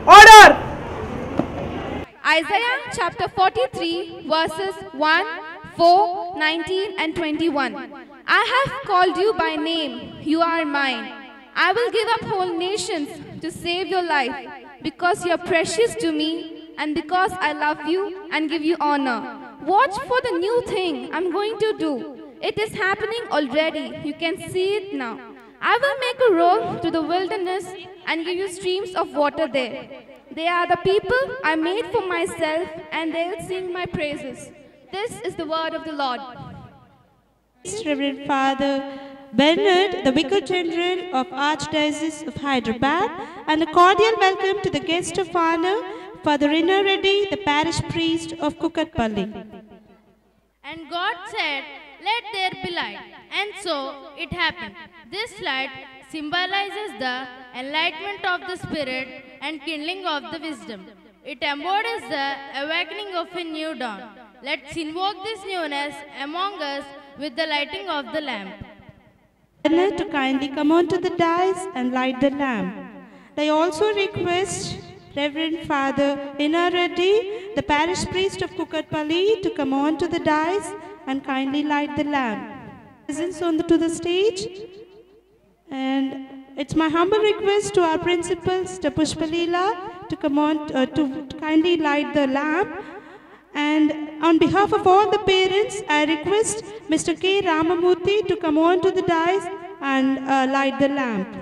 Order! Isaiah chapter 43 verses 1, 4, 19 and 21. I have called you by name, you are mine. I will give up whole nations to save your life, because you are precious to me and because I love you and give you honor. Watch for the new thing I'm going to do. It is happening already, you can see it now. I will make a road to the wilderness and give you streams of water there. They are the people I made for myself, and they'll sing my praises. This is the word of the Lord. Reverend Father Bernard, the Vicar General of Archdiocese of Hyderabad, and a cordial welcome to the guest of honor, Father Rina Reddy, the parish priest of Kukatpalli. And God said, "Let there be light." And so it happened. This light symbolizes the enlightenment of the Spirit and kindling of the wisdom. It embodies the awakening of a new dawn. Let's invoke this newness among us with the lighting of the lamp. To kindly come onto the dais and light the lamp. I also request Reverend Father Rina Reddy, the parish priest of Kukatpalli, to come onto the dais and kindly light the lamp. Presence to the stage. And it's my humble request to our principal, Sister Pushpalila, to come on to kindly light the lamp. And on behalf of all the parents, I request Mr. K. Ramamurthy to come on to the dais and light the lamp.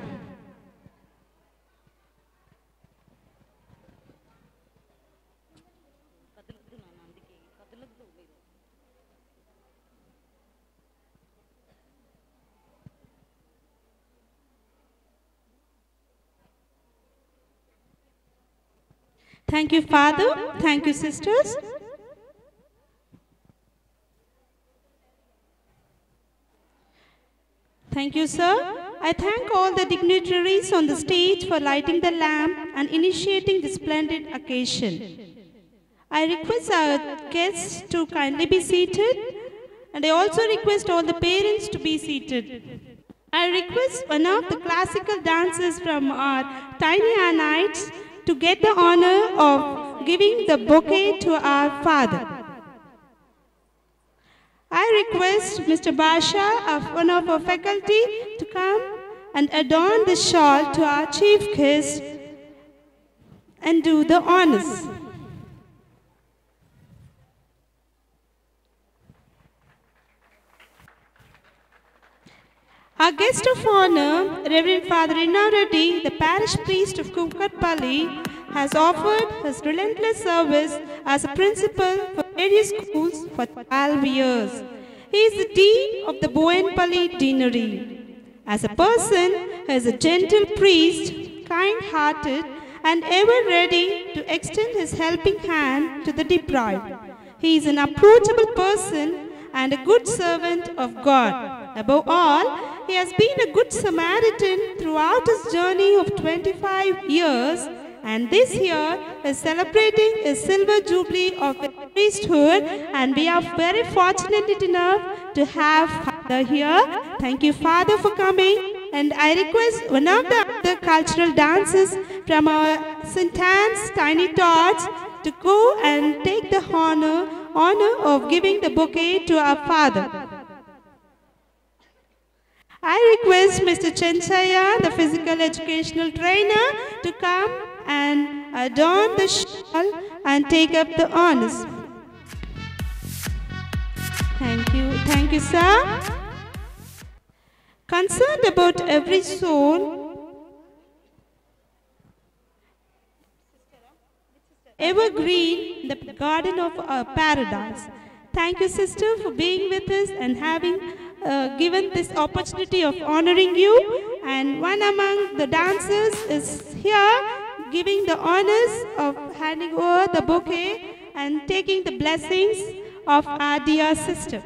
Thank you, Father. Thank you, sisters. Thank you, sir. I thank all the dignitaries on the stage for lighting the lamp and initiating this splendid occasion. I request our guests to kindly be seated, and I also request all the parents to be seated. I request one of the classical dancers from our Tiny Annites to get the honor of giving the bouquet to our father. I request Mr. Basha, one of our faculty, to come and adorn the shawl to our chief guest and do the honors. Our guest of honor, Reverend Father Rina Reddy, the parish priest of Kukatpalli, has offered his relentless service as a principal for various schools for 12 years. He is the dean of the Boyenpalli Deanery. As a person, he is a gentle priest, kind-hearted, and ever ready to extend his helping hand to the deprived. He is an approachable person and a good servant of God. Above all, he has been a good Samaritan throughout his journey of 25 years, and this year is celebrating a silver jubilee of the priesthood, and we are very fortunate enough to have Father here. Thank you, Father, for coming. And I request one of the other cultural dancers from our St. Anne's Tiny Tots to go and take the honor of giving the bouquet to our Father. I request Mr. Chenchaya, the physical educational trainer, to come and adorn the shawl and take up the honors. Thank you, sir. Concerned about every soul, evergreen, the garden of paradise. Thank you, sister, for being with us and having given this opportunity of honoring you. And one among the dancers is here giving the honors of handing over the bouquet and taking the blessings of our dear sister.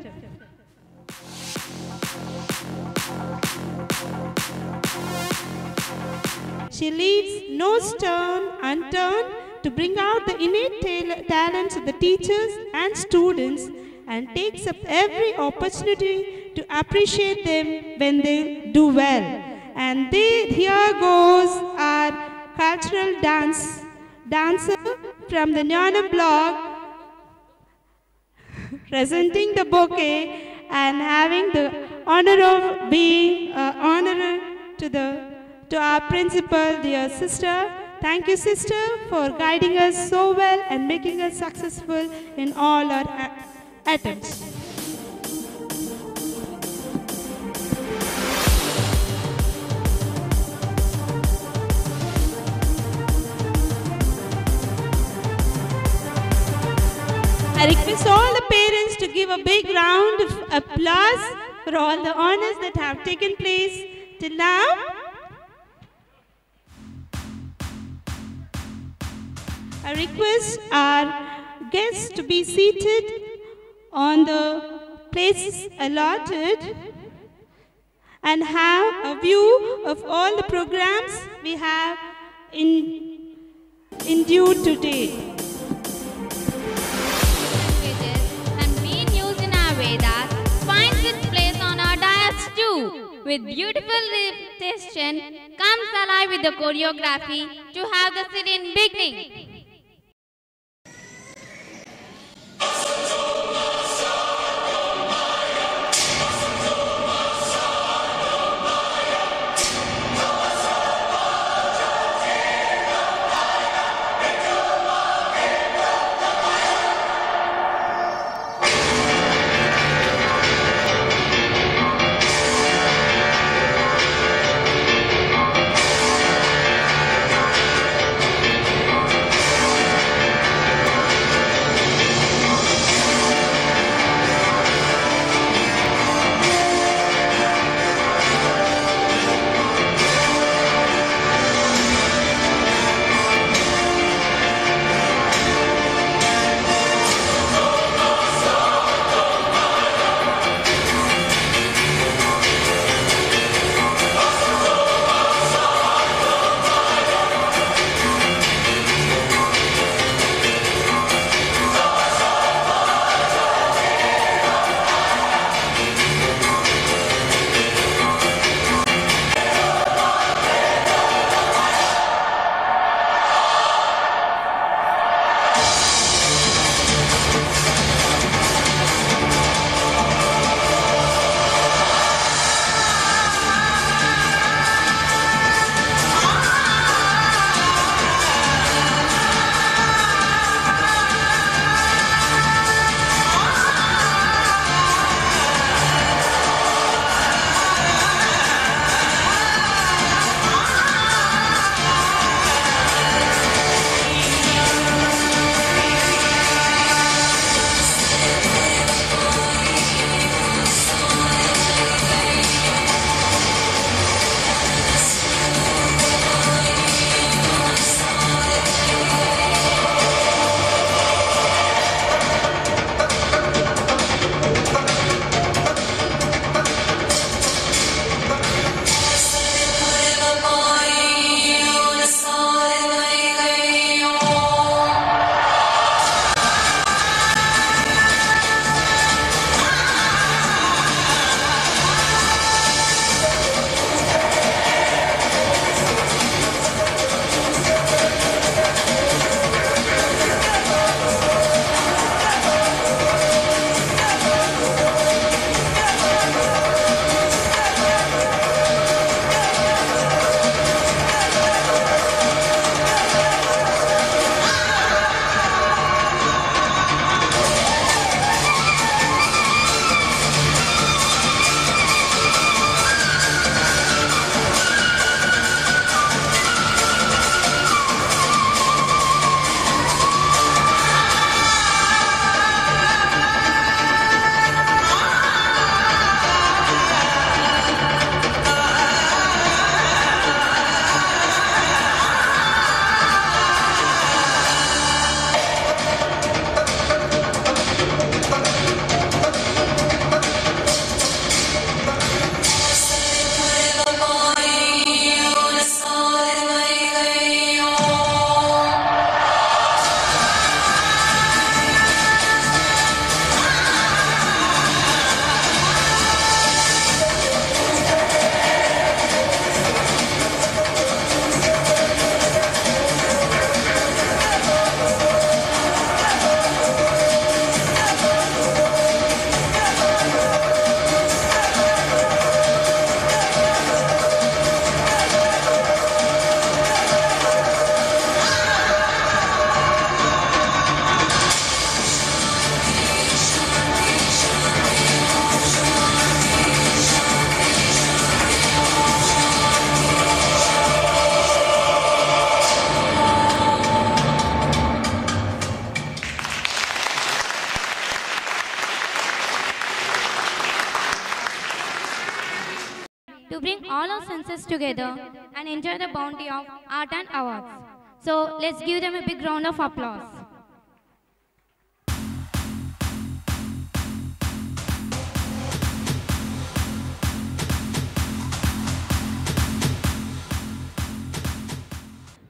She leaves no stone unturned to bring out the innate talents of the teachers and students, and takes up every opportunity to appreciate them when they do well. And here goes our cultural dance dancer from the Jnana block, presenting the bouquet and having the honor of being honorer to our principal, dear sister. Thank you, sister, for guiding us so well and making us successful in all our attempts. I request all the parents to give a big round of applause for all the honors that have taken place till now. I request our guests to be seated on the places allotted and have a view of all the programs we have in due today. And being used in our Vedas finds its place on our dais too. With beautiful repetition comes alive with the choreography to have the serene beginning. sponsors together and enjoy the bounty of art and awards. So let's give them a big round of applause.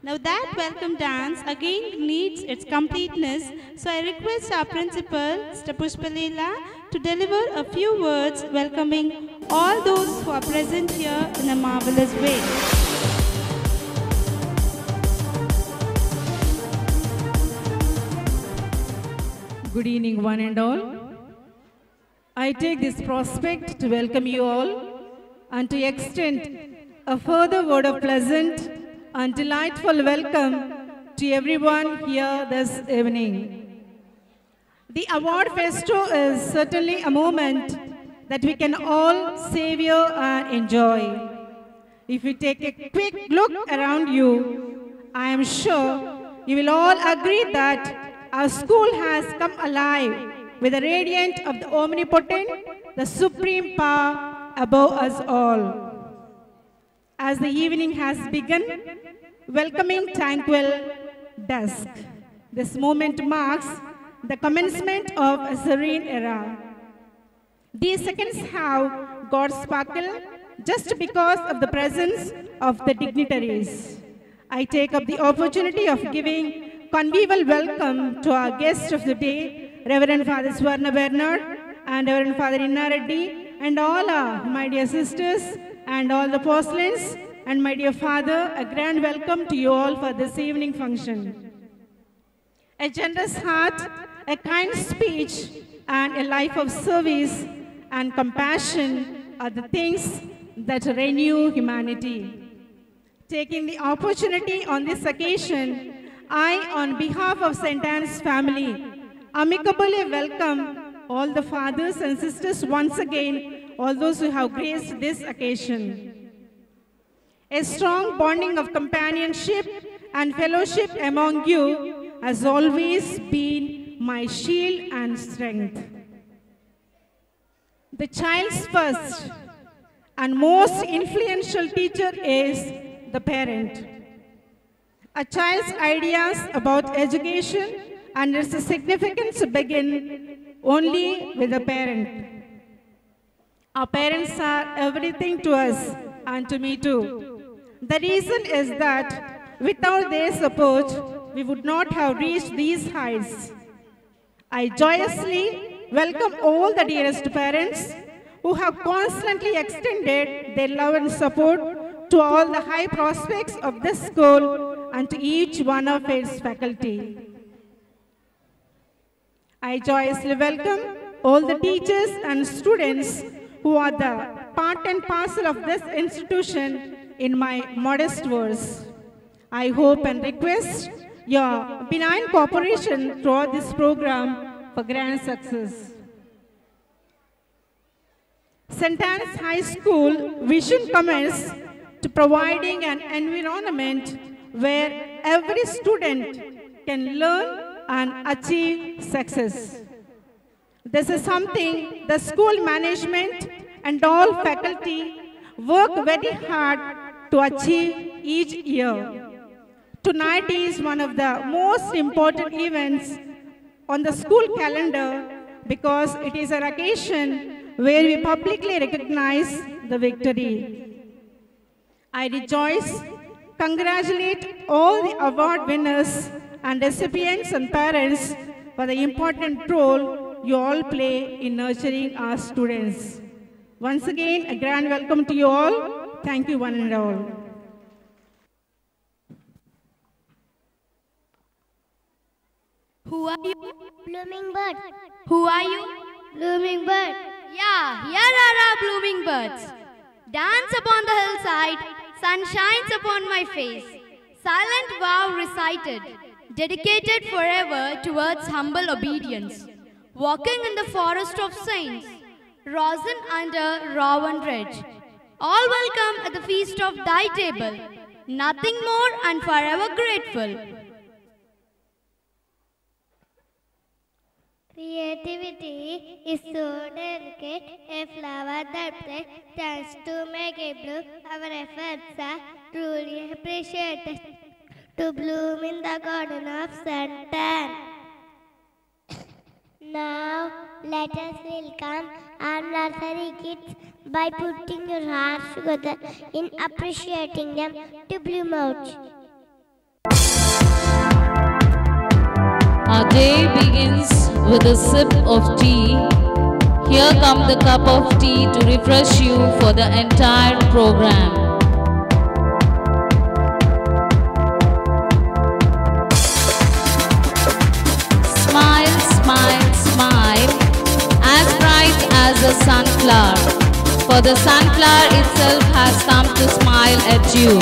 Now that welcome dance again needs its completeness, so I request our principal, Mr. Pushpalela, to deliver a few words welcoming all those who are present here in a marvelous way. Good evening, one and all. I take this prospect to welcome you all and to extend a further word of pleasant and delightful welcome to everyone here this evening. The award festo is certainly a moment that we can all savor and enjoy. If you take a quick look around you, I am sure you will all agree that our school has come alive with the radiance of the omnipotent, the supreme power above us all. As the evening has begun, welcoming tranquil dusk. This moment marks the commencement of a serene era. These seconds have got sparkle just because of the presence of the dignitaries. I take up the opportunity of giving convivial welcome to our guest of the day, Reverend Father Swarna Bernard and Reverend Father Inna Reddy, and all our my dear sisters and all the porcelains, and my dear father, a grand welcome to you all for this evening function. A generous heart, a kind speech, and a life of service and compassion are the things that renew humanity. Taking the opportunity on this occasion, I, on behalf of St. Anne's family, amicably welcome all the fathers and sisters once again, all those who have graced this occasion. A strong bonding of companionship and fellowship among you has always been my shield and strength. The child's first and most influential teacher is the parent. A child's ideas about education and its significance begin only with the parent. Our parents are everything to us and to me too. The reason is that without their support, we would not have reached these heights. I joyously welcome all the dearest parents who have constantly extended their love and support to all the high prospects of this school and to each one of its faculty. I joyously welcome all the teachers and students who are the part and parcel of this institution in my modest words. I hope and request your benign cooperation throughout this program for grand success. St. Anne's High School vision commits to providing an environment where every student can learn and achieve success. This is something the school management and all faculty work very hard to achieve each year. Tonight is one of the most important events on the school calendar because it is an occasion where we publicly recognize the victory. I rejoice, congratulate all the award winners and recipients and parents for the important role you all play in nurturing our students. Once again, a grand welcome to you all. Thank you one and all. Who are you? Blooming bird. Who are you? Blooming bird. Yeah, here are our blooming birds. Dance upon the hillside, sun shines upon my face. Silent vow recited, dedicated forever towards humble obedience. Walking in the forest of saints, rosin under rowan ridge. All welcome at the feast of thy table, nothing more and forever grateful. Creativity is so delicate, a flower that tends to make it bloom. Our efforts are truly appreciated to bloom in the garden of Santan. Now, let us welcome our nursery kids by putting your hearts together in appreciating them to bloom out. Our day begins with a sip of tea. Here comes the cup of tea to refresh you for the entire program. Smile, smile, smile, as bright as a sunflower. For the sunflower itself has come to smile at you.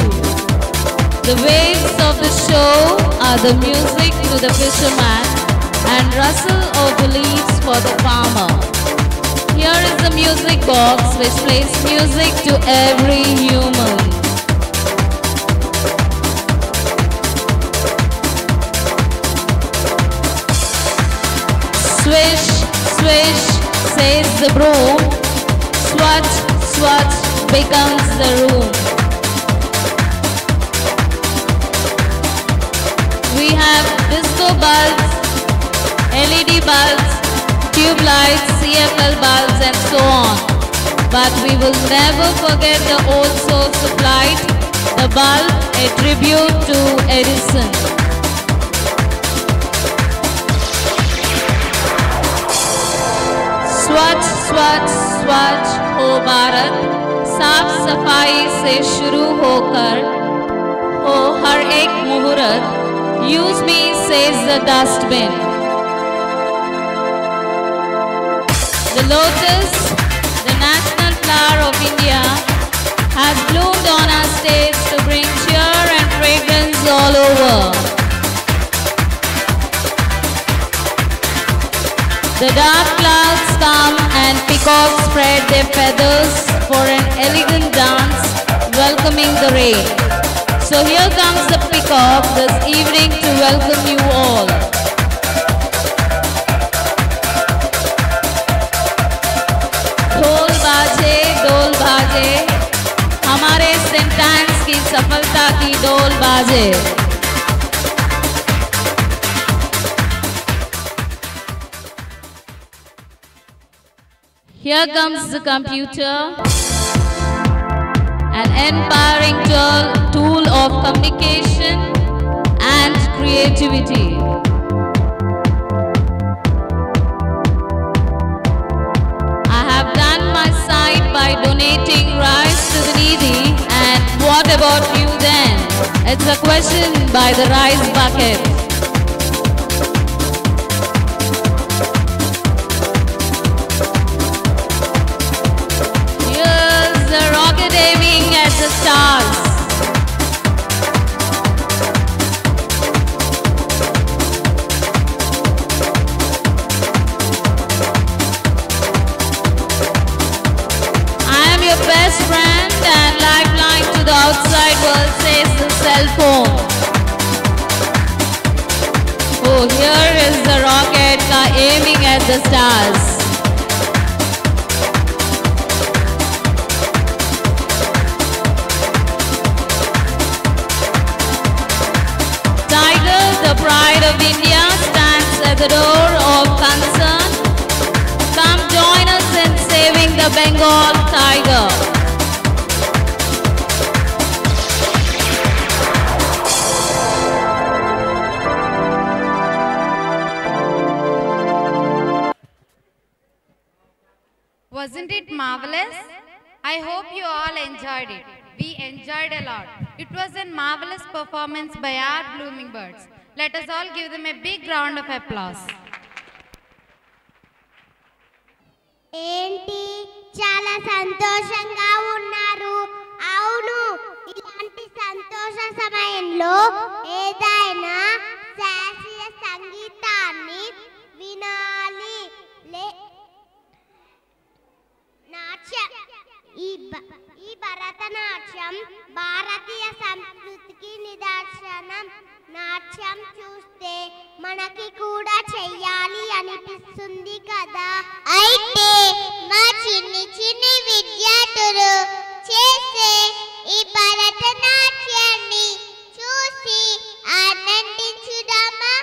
The waves of the shore are the music to the fisherman and rustle of the leaves for the farmer. Here is the music box which plays music to every human. Swish, swish, says the broom. Swatch, swatch becomes the room. We have disco bulbs, LED bulbs, tube lights, CFL bulbs and so on. But we will never forget the old source of light, the bulb, a tribute to Edison. Swatch, swatch, swatch, हो भारत, साफ सफाई से शुरू होकर हो हर एक मुहूर्त. Use me, says the dustbin. The lotus, the national flower of India, has bloomed on our stage to bring cheer and fragrance all over. The dark clouds come and peacocks spread their feathers for an elegant dance, welcoming the rain. So here comes the peacock this evening to welcome you all. ढोल बाजे, हमारे sentence की सफलता की ढोल बाजे. Here comes the computer, an empowering tool of communication and creativity. I have done my side by donating rice to the needy, and what about you then? It's a question by the rice bucket. Here's the rocket aiming at the stars. I am your best friend and lifeline to the outside world, says the cell phone. Oh, here is the rocket aiming at the stars. Tiger, the pride of India, stands at the door of concern. Come join us in saving the Bengal tiger. Wasn't it marvelous? I hope you all enjoyed it. We enjoyed a lot. It was a marvelous performance by our blooming birds. Let us all give them a big round of applause. ఏంటి చాలా సంతోషంగా ఉన్నారు. అవును, ఇలాంటి సంతోష సమయంలో ఏదైనా శాస్త్రీయ సంగీతాన్ని వినాలి. నాట్యం ఈ భరతనాట్యం భారతీయ సంస్కృతికి నిదర్శనం. నాట్యం చూస్తే మనకి కూడా చెయ్యాలి అనిపిస్తుంది కదా. అయితే మా చిన్ని చిన్ని విద్యార్థులు చేసే ఈ భరతనాట్యాన్ని చూసి ఆనందించుదామా?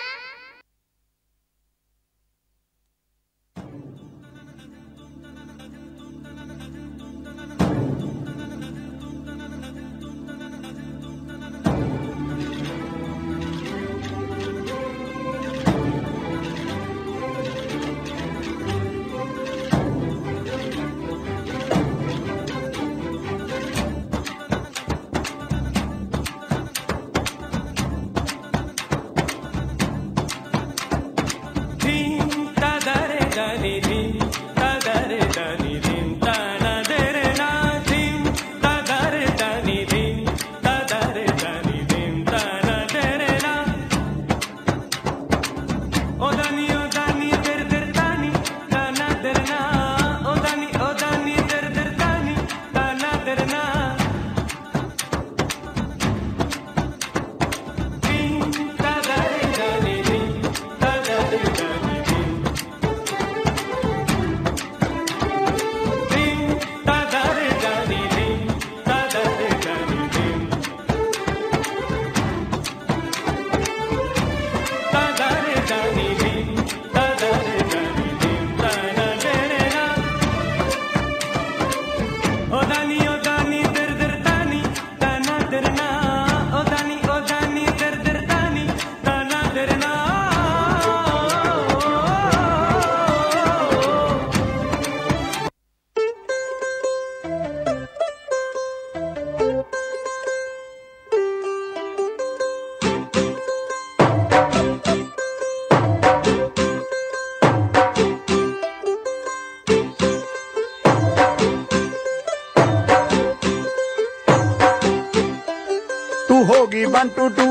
One to do,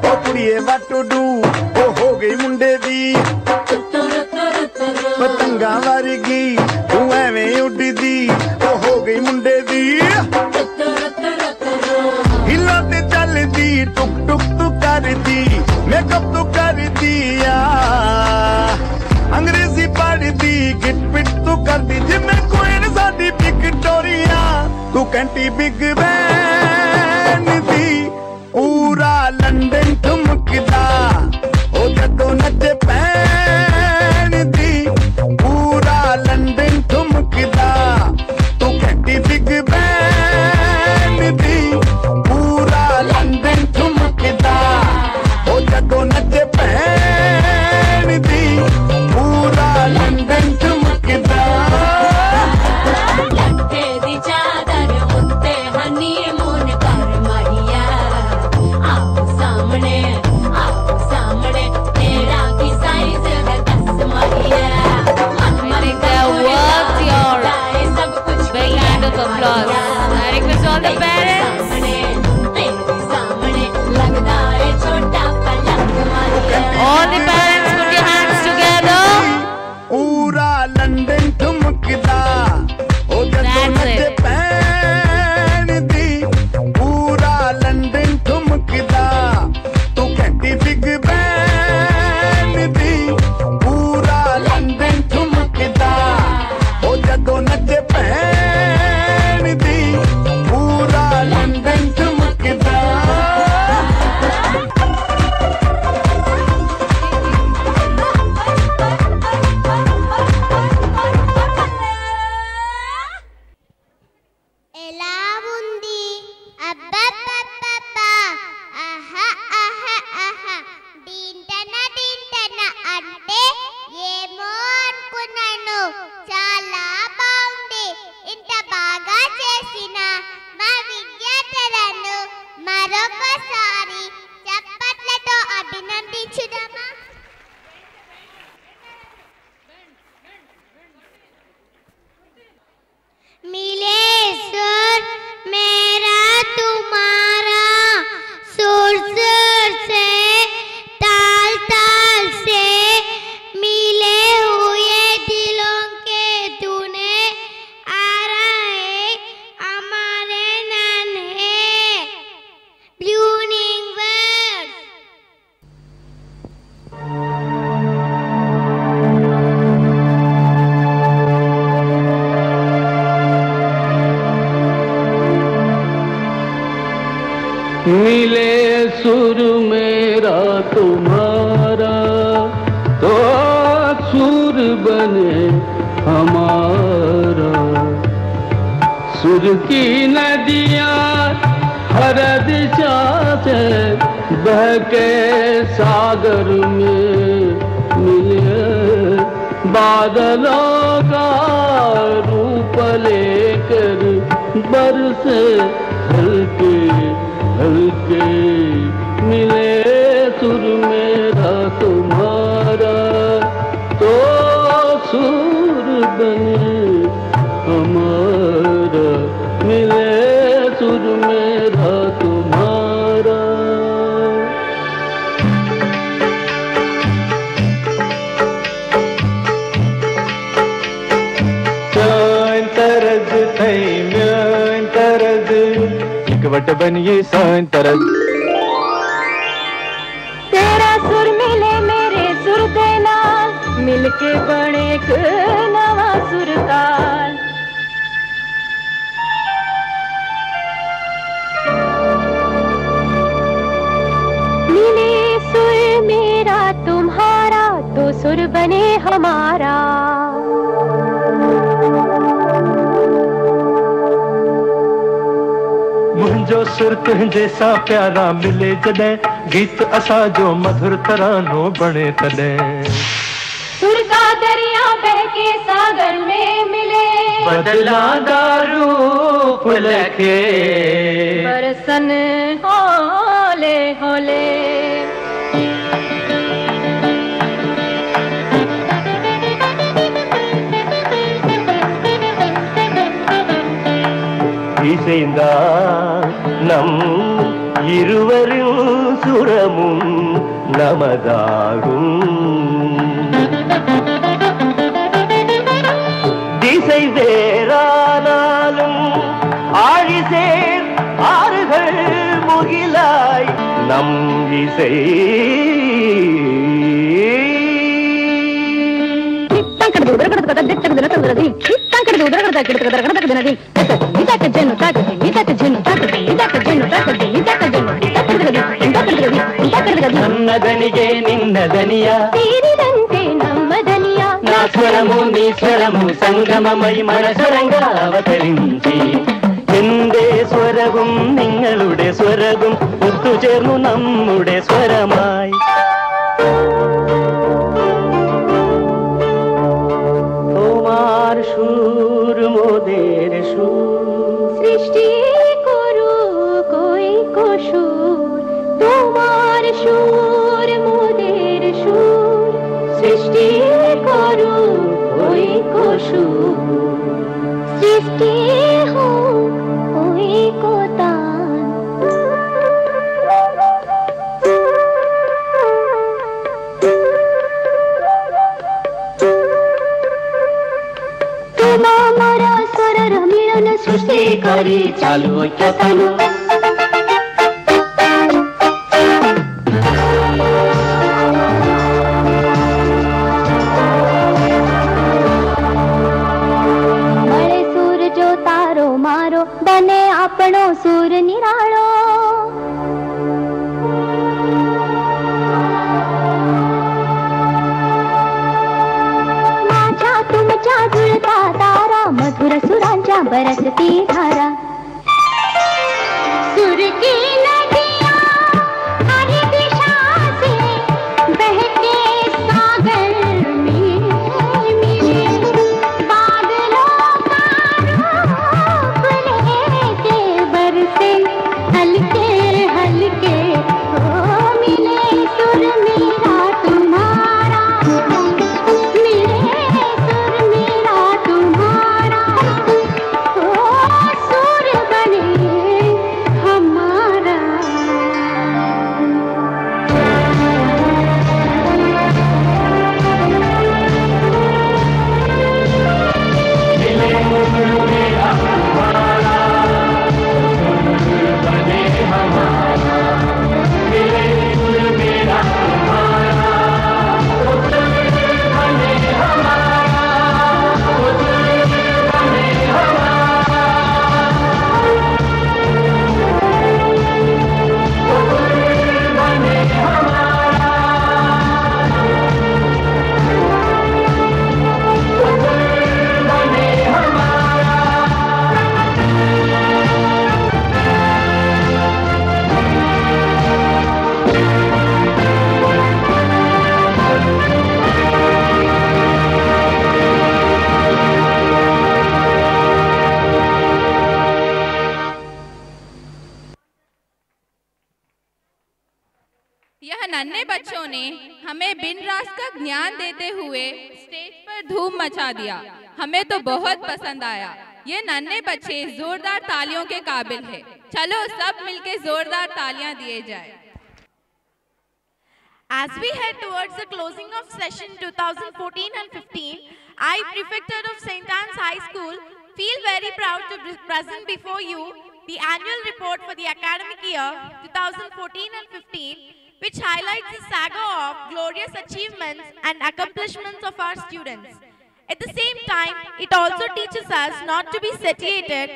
oh कुड़िए what to do, oh हो गई मुंडे दी पतंगा वर्गी, तू ऐवें उड़दी, oh हो गई मुंडे दी हिला ते चलदी, टुक टुक तू करदी, मेकअप तू करदी अंग्रेजी पढ़दी, गिट पिट तू करदी, जिम्मे कोई साडी विक्टोरिया, तू कैंटी बिग बैन दी पूरा लंदन ठुमकदा ओ जदों नचे पैन दी पूरा लंदन ठुमकदा तू कहती बिग बैन दी पूरा लंदन ठुमकदा ओ जदों नचे पैन दी पूरा लंदन ठुमकदा लट्टे दी चादर उत्ते हनीमून कर माहिया आप सामने सुर मेरा तुम्हारा तो सुर बने हमारा। सुर की नदियाँ हर दिशा से बह के सागर में मिले, बादलों का रूप लेकर बरसे हल्के हल्के मिले। सुर मेरा तुम्हारा तो सुर बने हमारा, मिले सुर मेरा तुम्हारा। सान तरज थई म्यान तरज इकवट बनिए सान तरज। तेरा सुर मिले मेरे सुर दे नाल, मिलके बने एक नवा सुर ताल। मिले सुर मेरा तुम्हारा तो सुर बने हमारा। मुंहिंजो सुर तुंहिंजे सां प्यारा मिले जॾहिं, गीत असां जो मधुर तरानो बणे तॾहिं। सुर का दरिया बह के सागर में मिले, बदलांदा रूप लखे बरसन होले होले। இசைந்தா நம் இருவரும் சுரமும் நமதாகும். திசை வேறானாலும் ஆழிசேர் ஆறுகள் முகிலாய் நம் இசை. నన్నదనిగే నిన్నదనియా తీరిదంటే నమ్మదనియా, నా స్వరము నీ స్వరము సంగమమై మన സ്വരങ്ങൾ അവതరించి എന്റെ സ്വരവും നിങ്ങളുടെ സ്വരവും ഒത്തുചേർന്നു നമ്മുടെ സ്വരമായി. তোমার সুর মোদের সুর, সৃষ্টি করু কই কসুর। তোমার সুর মোদের সুর, সৃষ্টি করু কই কসুর। সৃষ্টি হো কই কোতান। তোমা মোরা স্বরর মিলন সৃষ্টি করি চালু ঐক্যতানু। મળે સૂર જો તારો મારો, બને આપણો સૂર નિરાળો। माझ्या तुमच्या जुळता तारा, मधुर सुरांच्या बरसती धारा। सुर की नदियाँ हर दिशा से बहते सागर में मिले, बादलों का रूप लेके बरसे हल्के हल्के हो मिले। सुर मेरा तुम्हारा, मिले सुर मेरा तुम्हारा। ओ सुर यह नन्हे बच्चों ने हमें बिन रास का ज्ञान देते हुए स्टेज पर धूम मचा दिया। हमें तो बहुत पसंद आया। ये नन्हे बच्चे जोरदार तालियों के काबिल है। चलो सब मिलके जोरदार तालियां दिए जाए। As we head towards the closing of session 2014 and 15, I, Prefecture of St. Anne's High School, feel very proud to present before you the annual report for the academic year 2014 and 15, which highlights the saga of glorious achievements and accomplishments of our students. At the same time, it also teaches us not to be satiated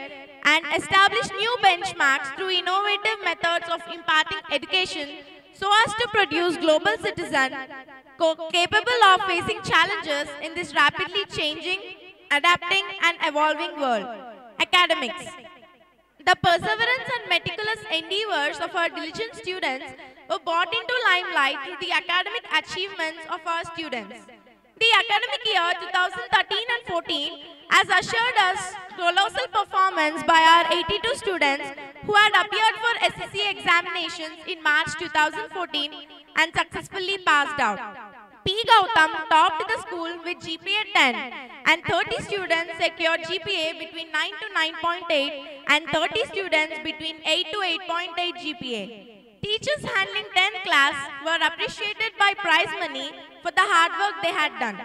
and establish new benchmarks through innovative methods of imparting education so as to produce global citizens capable of facing challenges in this rapidly changing, adapting and evolving world. Academics. The perseverance and meticulous endeavors of our diligent students were brought into limelight through the academic achievements of our students. The academic year 2013 and 14 has assured us colossal performance by our 82 students who had appeared for SSC examinations in March 2014 and successfully passed out. P. Gautam topped the school with GPA 10 and 30 students secured GPA between 9 to 9.8 and 30 students between 8 to 8.8 GPA. Teachers handling 10th class were appreciated by prize money for the hard work they had done.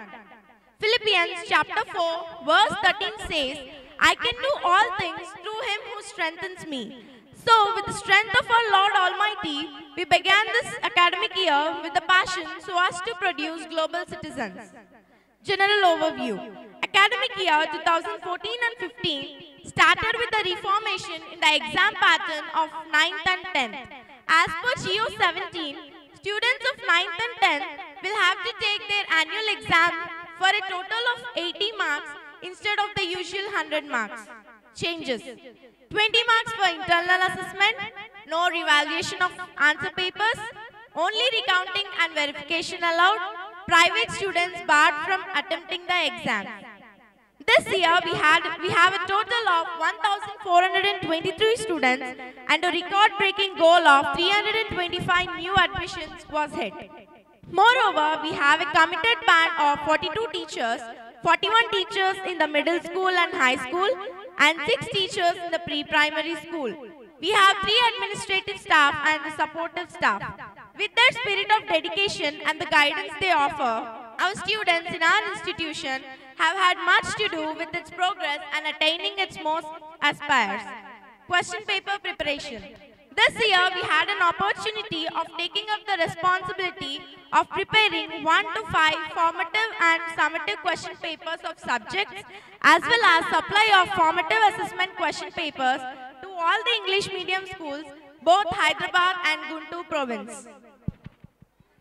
Philippians chapter 4 verse 13 says, I can do all things through him who strengthens me. So, with the strength of our Lord Almighty, we began this academic year with the passion so as to produce global citizens. General overview. Academic year 2014 and 15 started with the reformation in the exam pattern of 9th and 10th. As per GO 17, students of 9th and 10th will have to take their annual exam for a total of 80 marks instead of the usual 100 marks. Changes. 20 marks for internal assessment, no revaluation of answer papers, only recounting and verification allowed, private students barred from attempting the exam. This year we have a total of 1,423 students and a record-breaking goal of 325 new admissions was hit. Moreover, we have a committed band of 42 teachers, 41 teachers in the middle school and high school, and 6 teachers in the pre-primary school. We have 3 administrative staff and a supportive staff. With their spirit of dedication and the guidance they offer, our students in our institution have had much to do with its progress and attaining its most aspires. Question paper preparation. This year we had an opportunity of taking up the responsibility of preparing 1 to 5 formative and summative question papers of subjects as well as supply of formative assessment question papers to all the English medium schools, both Hyderabad and Guntur province.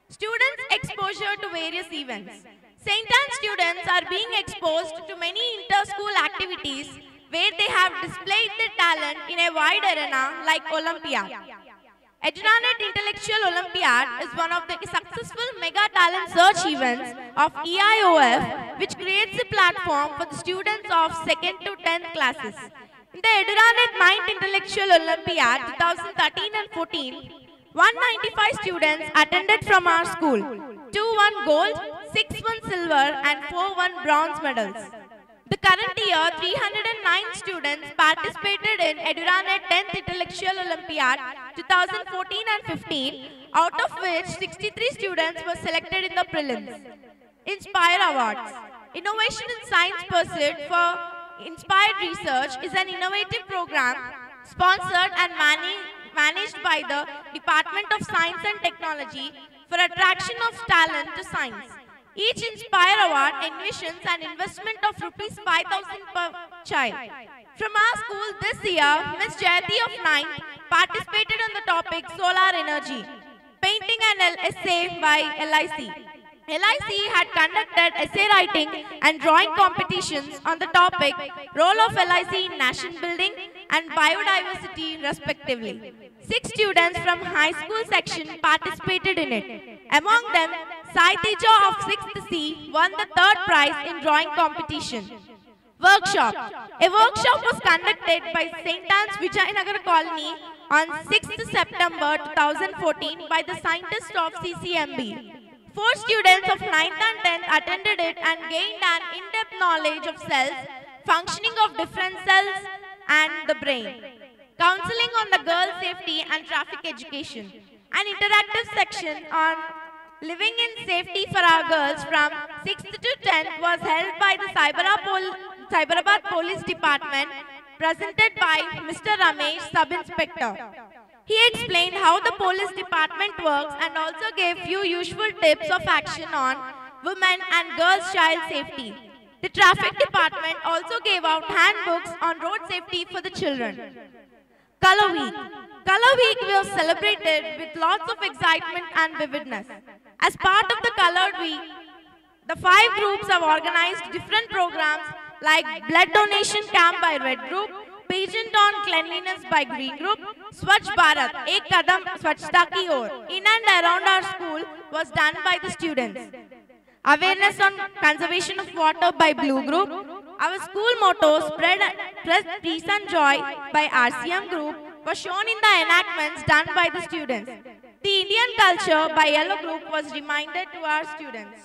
Students' exposure to various events. St. Anne students are being exposed to many inter-school activities where they have displayed their talent in a wide arena like Olympiad. Edunanet Intellectual Olympiad is one of the successful mega talent search events of EIOF which creates a platform for the students of 2nd to 10th classes. In the Edunanet Mind Intellectual Olympiad 2013 and 14, 195 students attended from our school. 2 won gold, 6 won silver and 4 won bronze medals. The current year, 309 students participated in Edunanet 10th Intellectual Olympiad 2014 and 15, out of which 63 students were selected in the prelims. Inspire Awards. Innovation in Science Pursuit for Inspired Research is an innovative program sponsored and managed by the Department of Science and Technology for attraction of talent to science. Each Inspire Award envisions an investment of Rs 5,000 per child. From our school this year, Ms. Jayati of 9th participated on the topic Solar Energy, painting an essay by LIC. LIC had conducted essay writing and drawing competitions on the topic Role of LIC in Nation Building and Biodiversity respectively. 6 students from high school section participated in it. Among them, Sai Teja of 6th C won the 3rd prize in drawing competition. Workshop. A workshop was conducted by St. Anne's Vijayanagar Colony on 6th September 2014 by the scientists of CCMB. 4 students of 9th and 10th attended it and gained an in-depth knowledge of cells, functioning of different cells and the brain, counseling on the girls' safety and traffic education. An interactive section on living in safety for our girls from 6th to 10th was held by the Cyberabad Police Department, presented by Mr. Ramesh, Sub-Inspector. He explained how the police department works and also gave few useful tips of action on women and girls' child safety. The traffic department also gave out handbooks on road safety for the children. Color Week. Color Week was celebrated with lots of excitement and vividness. As part of the Colored Week, the 5 groups have organized different programs like Blood Donation Camp by Red Group, Pageant on Cleanliness by Green Group, Swachh Bharat, Ek Kadam Swachhta Ki Or, in and around our school was done by the students. Awareness on conservation of water by Blue Group. Our school motto, Spread Peace and Joy by RCM Group, was shown in the enactments done by the students. The Indian culture by Yellow Group was reminded to our students.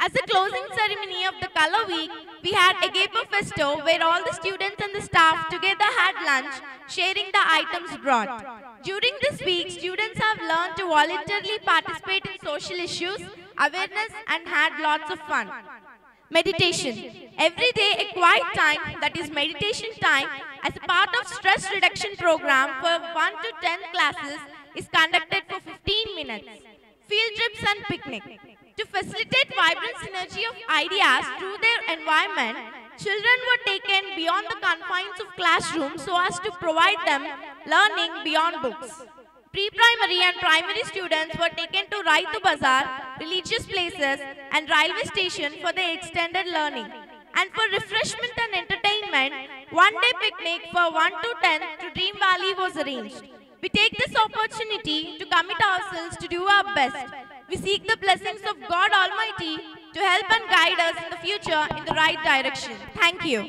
As a closing ceremony of the Color Week, we had Agape Festo where all the students and the staff together had lunch, sharing the items brought. During this week, students have learned to voluntarily participate in social issues, awareness, and had lots of fun. Meditation. Every day a quiet time, that is meditation time, as a part of stress reduction program for 1 to 10 classes is conducted for 15 minutes. Field trips and picnic. To facilitate vibrant synergy of ideas through their environment, children were taken beyond the confines of classrooms so as to provide them learning beyond books. Pre-primary and primary students were taken to Raitu Bazaar, religious places and railway station for their extended learning. And for refreshment and entertainment, one-day picnic for 1 to 10 to Dream Valley was arranged. We take this opportunity to commit ourselves to do our best. We seek the blessings of God Almighty to help and guide us in the future in the right direction. Thank you.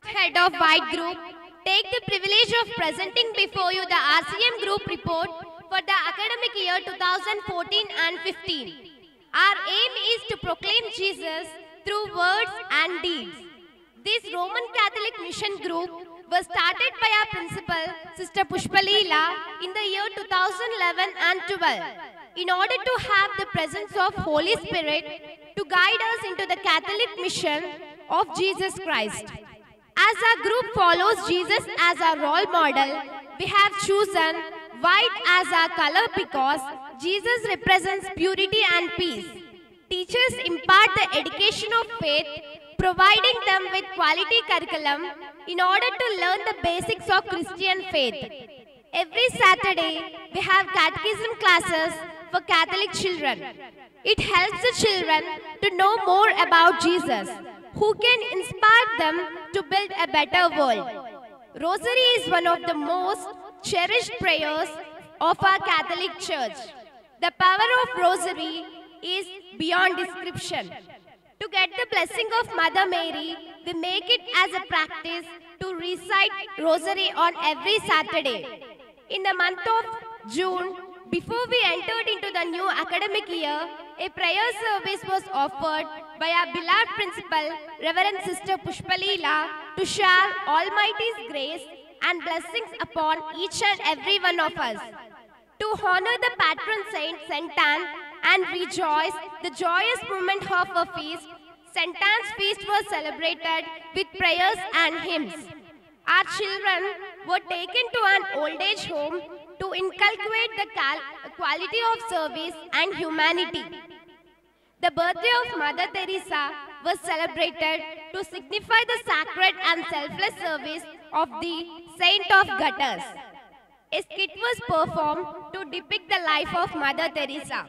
Head of White Group, take the privilege of presenting before you the RCM Group report for the academic year 2014 and 15. Our aim is to proclaim Jesus through words and deeds. This Roman Catholic Mission Group was started by our principal, Sister Pushpaleela, in the year 2011 and 12, in order to have the presence of Holy Spirit to guide us into the Catholic mission of Jesus Christ. As our group follows Jesus as our role model, we have chosen white as our color because Jesus represents purity and peace. Teachers impart the education of faith, providing them with quality curriculum in order to learn the basics of Christian faith. Every Saturday, we have catechism classes for Catholic children. It helps the children to know more about Jesus, who can inspire them to build a better world. Rosary is one of the most cherished prayers of our Catholic Church. The power of Rosary is beyond description. To get the blessing of Mother Mary, we make it as a practice to recite Rosary on every Saturday. In the month of June, before we entered into the new academic year, a prayer service was offered by our beloved principal, Reverend Sister Pushpaleela, to share Almighty's grace and blessings upon each and every one of us. To honor the patron saint, Saint Anne, and rejoice the joyous moment of her feast, Saint Anne's feast was celebrated with prayers and hymns. Our children were taken to an old age home to inculcate the quality of service and humanity. The birthday of Mother Teresa was celebrated to signify the sacred and selfless service of the Saint of Gutters. A skit was performed to depict the life of Mother Teresa.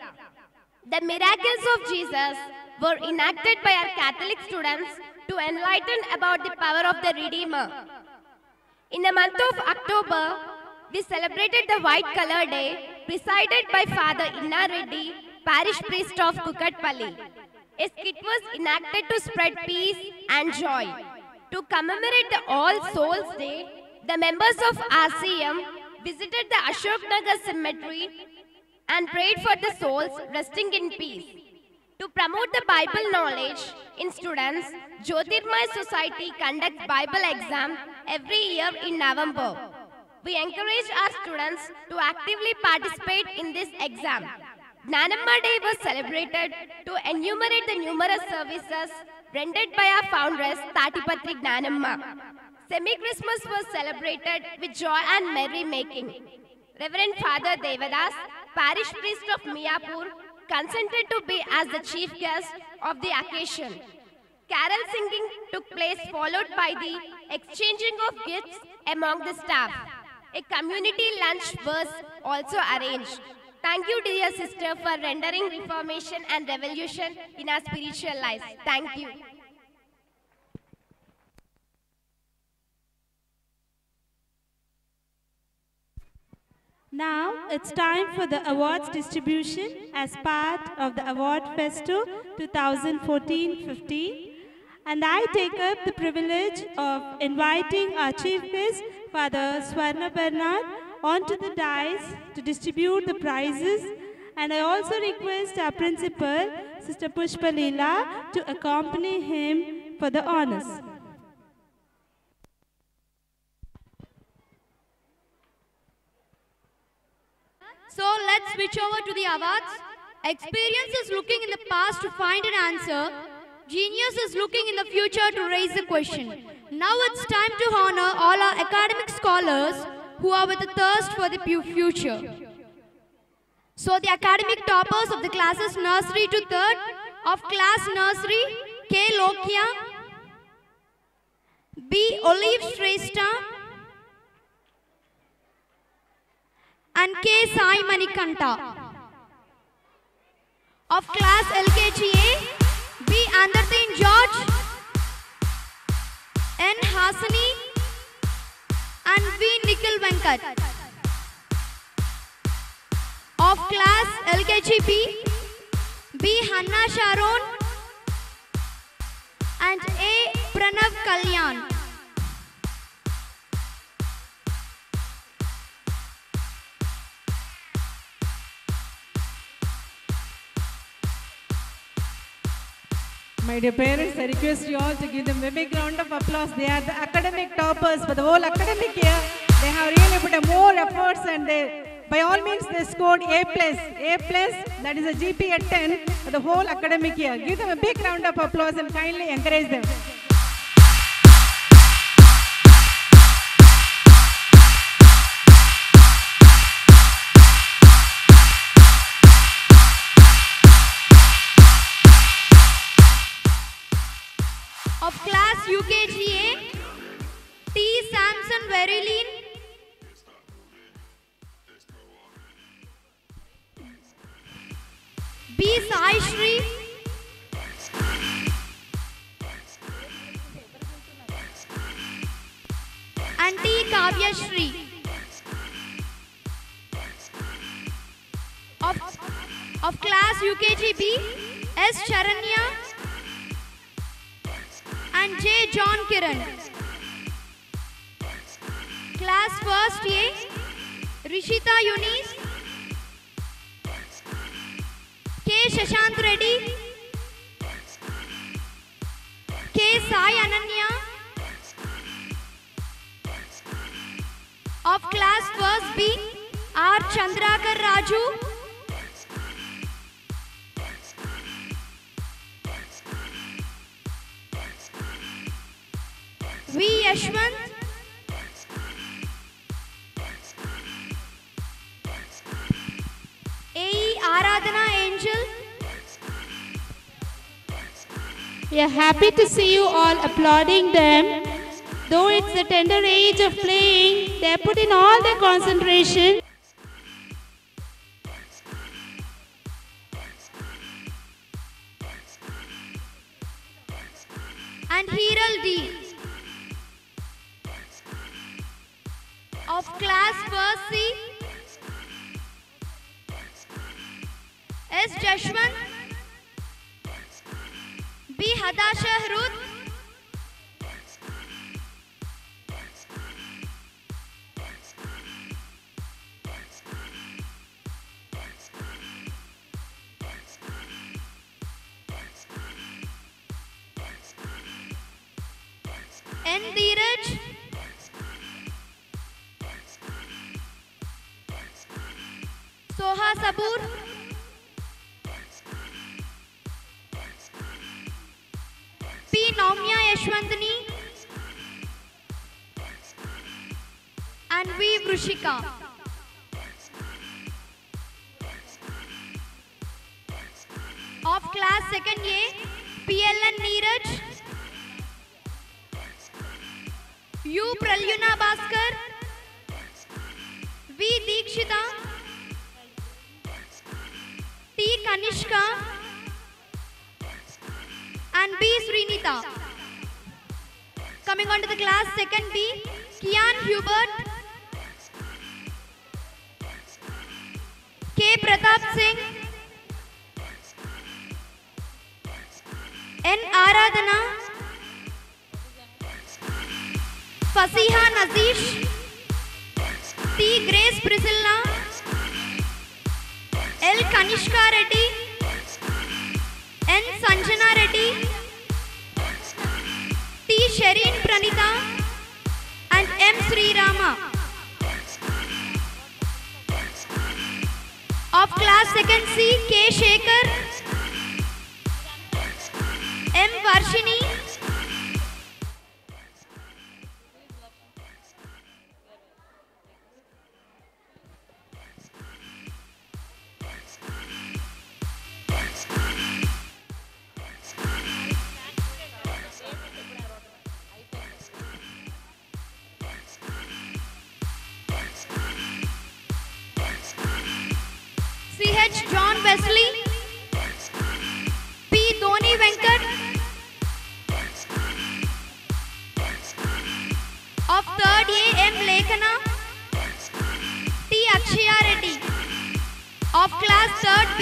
The miracles of Jesus were enacted by our Catholic students to enlighten about the power of the Redeemer. In the month of October, we celebrated the White Color Day, presided by Father Inna Reddy, parish priest of Kukatpalli. A skit was enacted to spread peace and joy. To commemorate the All Souls Day, the members of RCM visited the Ashok Nagar cemetery and prayed for the souls resting in peace. To promote the Bible knowledge in students, Jyotirmay Society conducts Bible exam every year in November. We encourage our students to actively participate in this exam. Gnanamma Day was celebrated to enumerate the numerous services rendered by our foundress, Tatipatri Gnanamma. Semi-Christmas was celebrated with joy and merry-making. Reverend Father Devadas, parish priest of Miyapur, consented to be as the chief guest of the occasion. Carol singing took place, followed by the exchanging of gifts among the staff. A community lunch was also arranged. Thank you, dear sister, for rendering reformation and revolution in our spiritual lives. Thank you. Now it's time for the awards distribution as part of the Award Festo 2014-15. And I take up the privilege of inviting our chief guest, Father Swarna Bernard, onto the dais to distribute the prizes. And I also request our principal, Sister Pushpa Leela, to accompany him for the honors. So let's switch over to the awards. Experience is looking in the past to find an answer. Genius is looking in the future to raise a question. Now it's time to honor all our academic scholars who are with a thirst for the future. So the academic toppers of the classes nursery to 3rd of class nursery, K. Lokya, B. Olive Shrestha, and K. Sai Manikanta. Of class LKGA, B. Andarthin George, N. Hasani, and V. Nikhil Venkat. Of class LKGB, B. Hanna Sharon, and A. Pranav Kalyan. My dear parents, I request you all to give them a big round of applause. They are the academic toppers for the whole academic year. They have really put more efforts and by all means they scored A+. That is a GP at 10 for the whole academic year. Give them a big round of applause and kindly encourage them. Of class UKGA, T. Samson Verilin, B. Sai Shri, and T. Kavya Shri. Of class UKGB, S. Charanya and J. John Kiran. Class 1st A, Rishita Yunis, K. Shashant Reddy, K. Sai Ananya. Of class 1st B, R. Chandrakar Raju, V. Yashwant, A. Aradhana Angel. We are happy to see you all applauding them. Though it's the tender age of playing, they put in all their concentration. And Hiral D. Of class 1st C, S. Jashwant, B. Hadasha Ruth, N. Dheeraj, Soha Sabur, P. Naumya Yashwantani, and V. Vrushika. Of class 2nd A, PLN Neeraj, U. Pralyuna Bhaskar, V. Deekshita, T. Kanishka, and B. Srinita. Coming on to the class 2nd B, Kian Hubert, K. Pratap Singh, N. Aradhana, Fasiha Nazish, T. Grace Priscilla, L. Kanishka Reddy, N. Sanjana Reddy, T. Shereen Pranita, and M. Sri Rama. Of class 2nd C, K. Shekhar, M. Varshini, C.H. John Wesley, P. Dhoni Venkat. Of 3rd A, M. Lekhana, T. Akshaya Reddy. Of class 3rd B,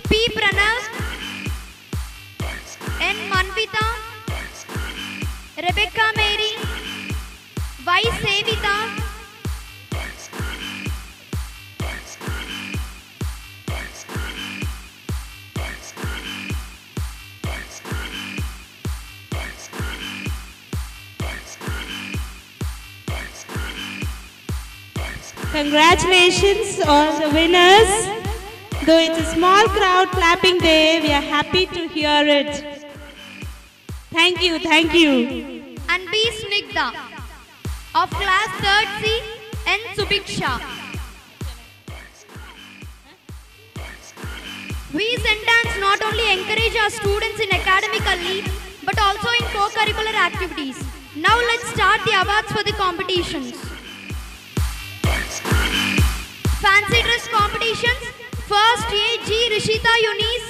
P. Pranav, N. Manvita, Rebecca Mary, Y. Sevita, Congratulations on the winners. Though it's a small crowd clapping there, we are happy to hear it. Thank you, thank you. And B. Snigdha. Of class 3rd C, N. Subiksha. We Sentans not only encourage our students in academically, but also in co-curricular activities. Now let's start the awards for the competitions. Fancy dress competitions. First A, G. Rishita Eunice.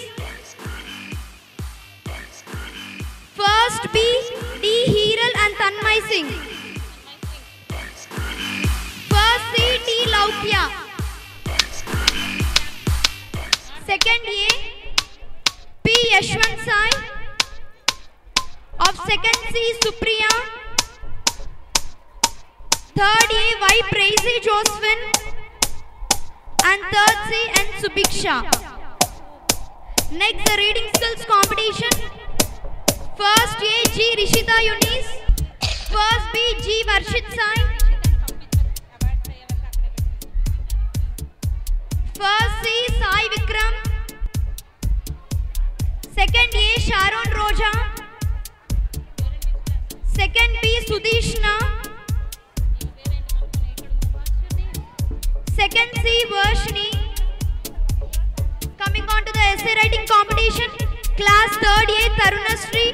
First B, D. Hiral and Tanmay Singh. First C, T. Laukya. Second A, P. Yashwant Sai. Of second C, Supriya. Third A, Y. Praisy Josephine. And third C, N. Subiksha. Next, the reading skills competition. First A, G. Rishita Eunice. First B, G. Varshit Sai. First C, Sai Vikram. Second A, Sharon Roja. Second B, Sudishna. Second C, Varshini. Coming on to the essay writing competition. Class 3rd A, Tarunasri.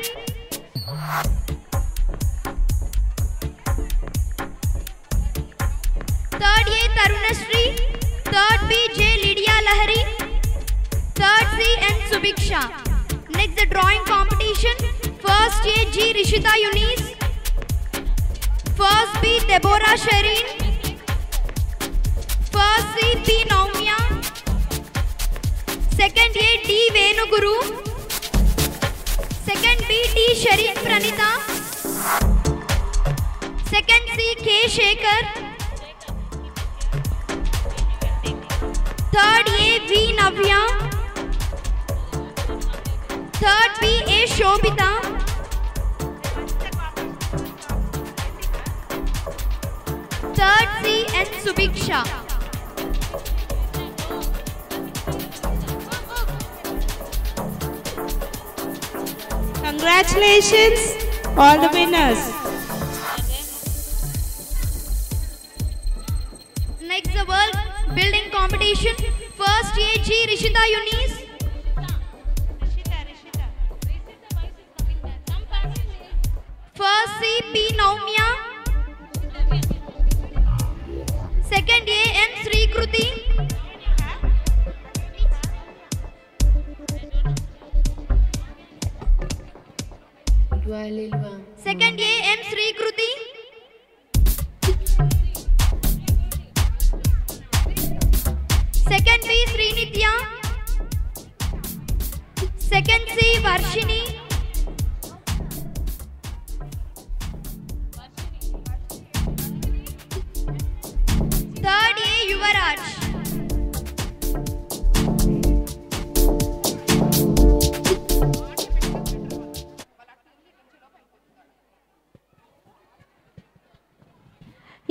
Third A, Tarunasri. Third B, J. Lydia Lahari. Third C, N. Subiksha. Next, the drawing competition. First A, G. Rishita Eunice. First B, Deborah Shereen. First C. P. Naumya. Second A. D. Venuguru. Second B. T. Sharif Pranita. Second C. K. Shekhar. Third A. V. Navya. Third B. A. Shobita. Third C. N. Subiksha. Congratulations, all the winners. Next, the world building competition. First A. G. Rishita Yunis. First C. P. Naumya. Second A. N. Sri Kruti. Second A. M. Sri Kruti. Second B. Sri Nitya. Second C. Varshini. Third A. Yuvaraj.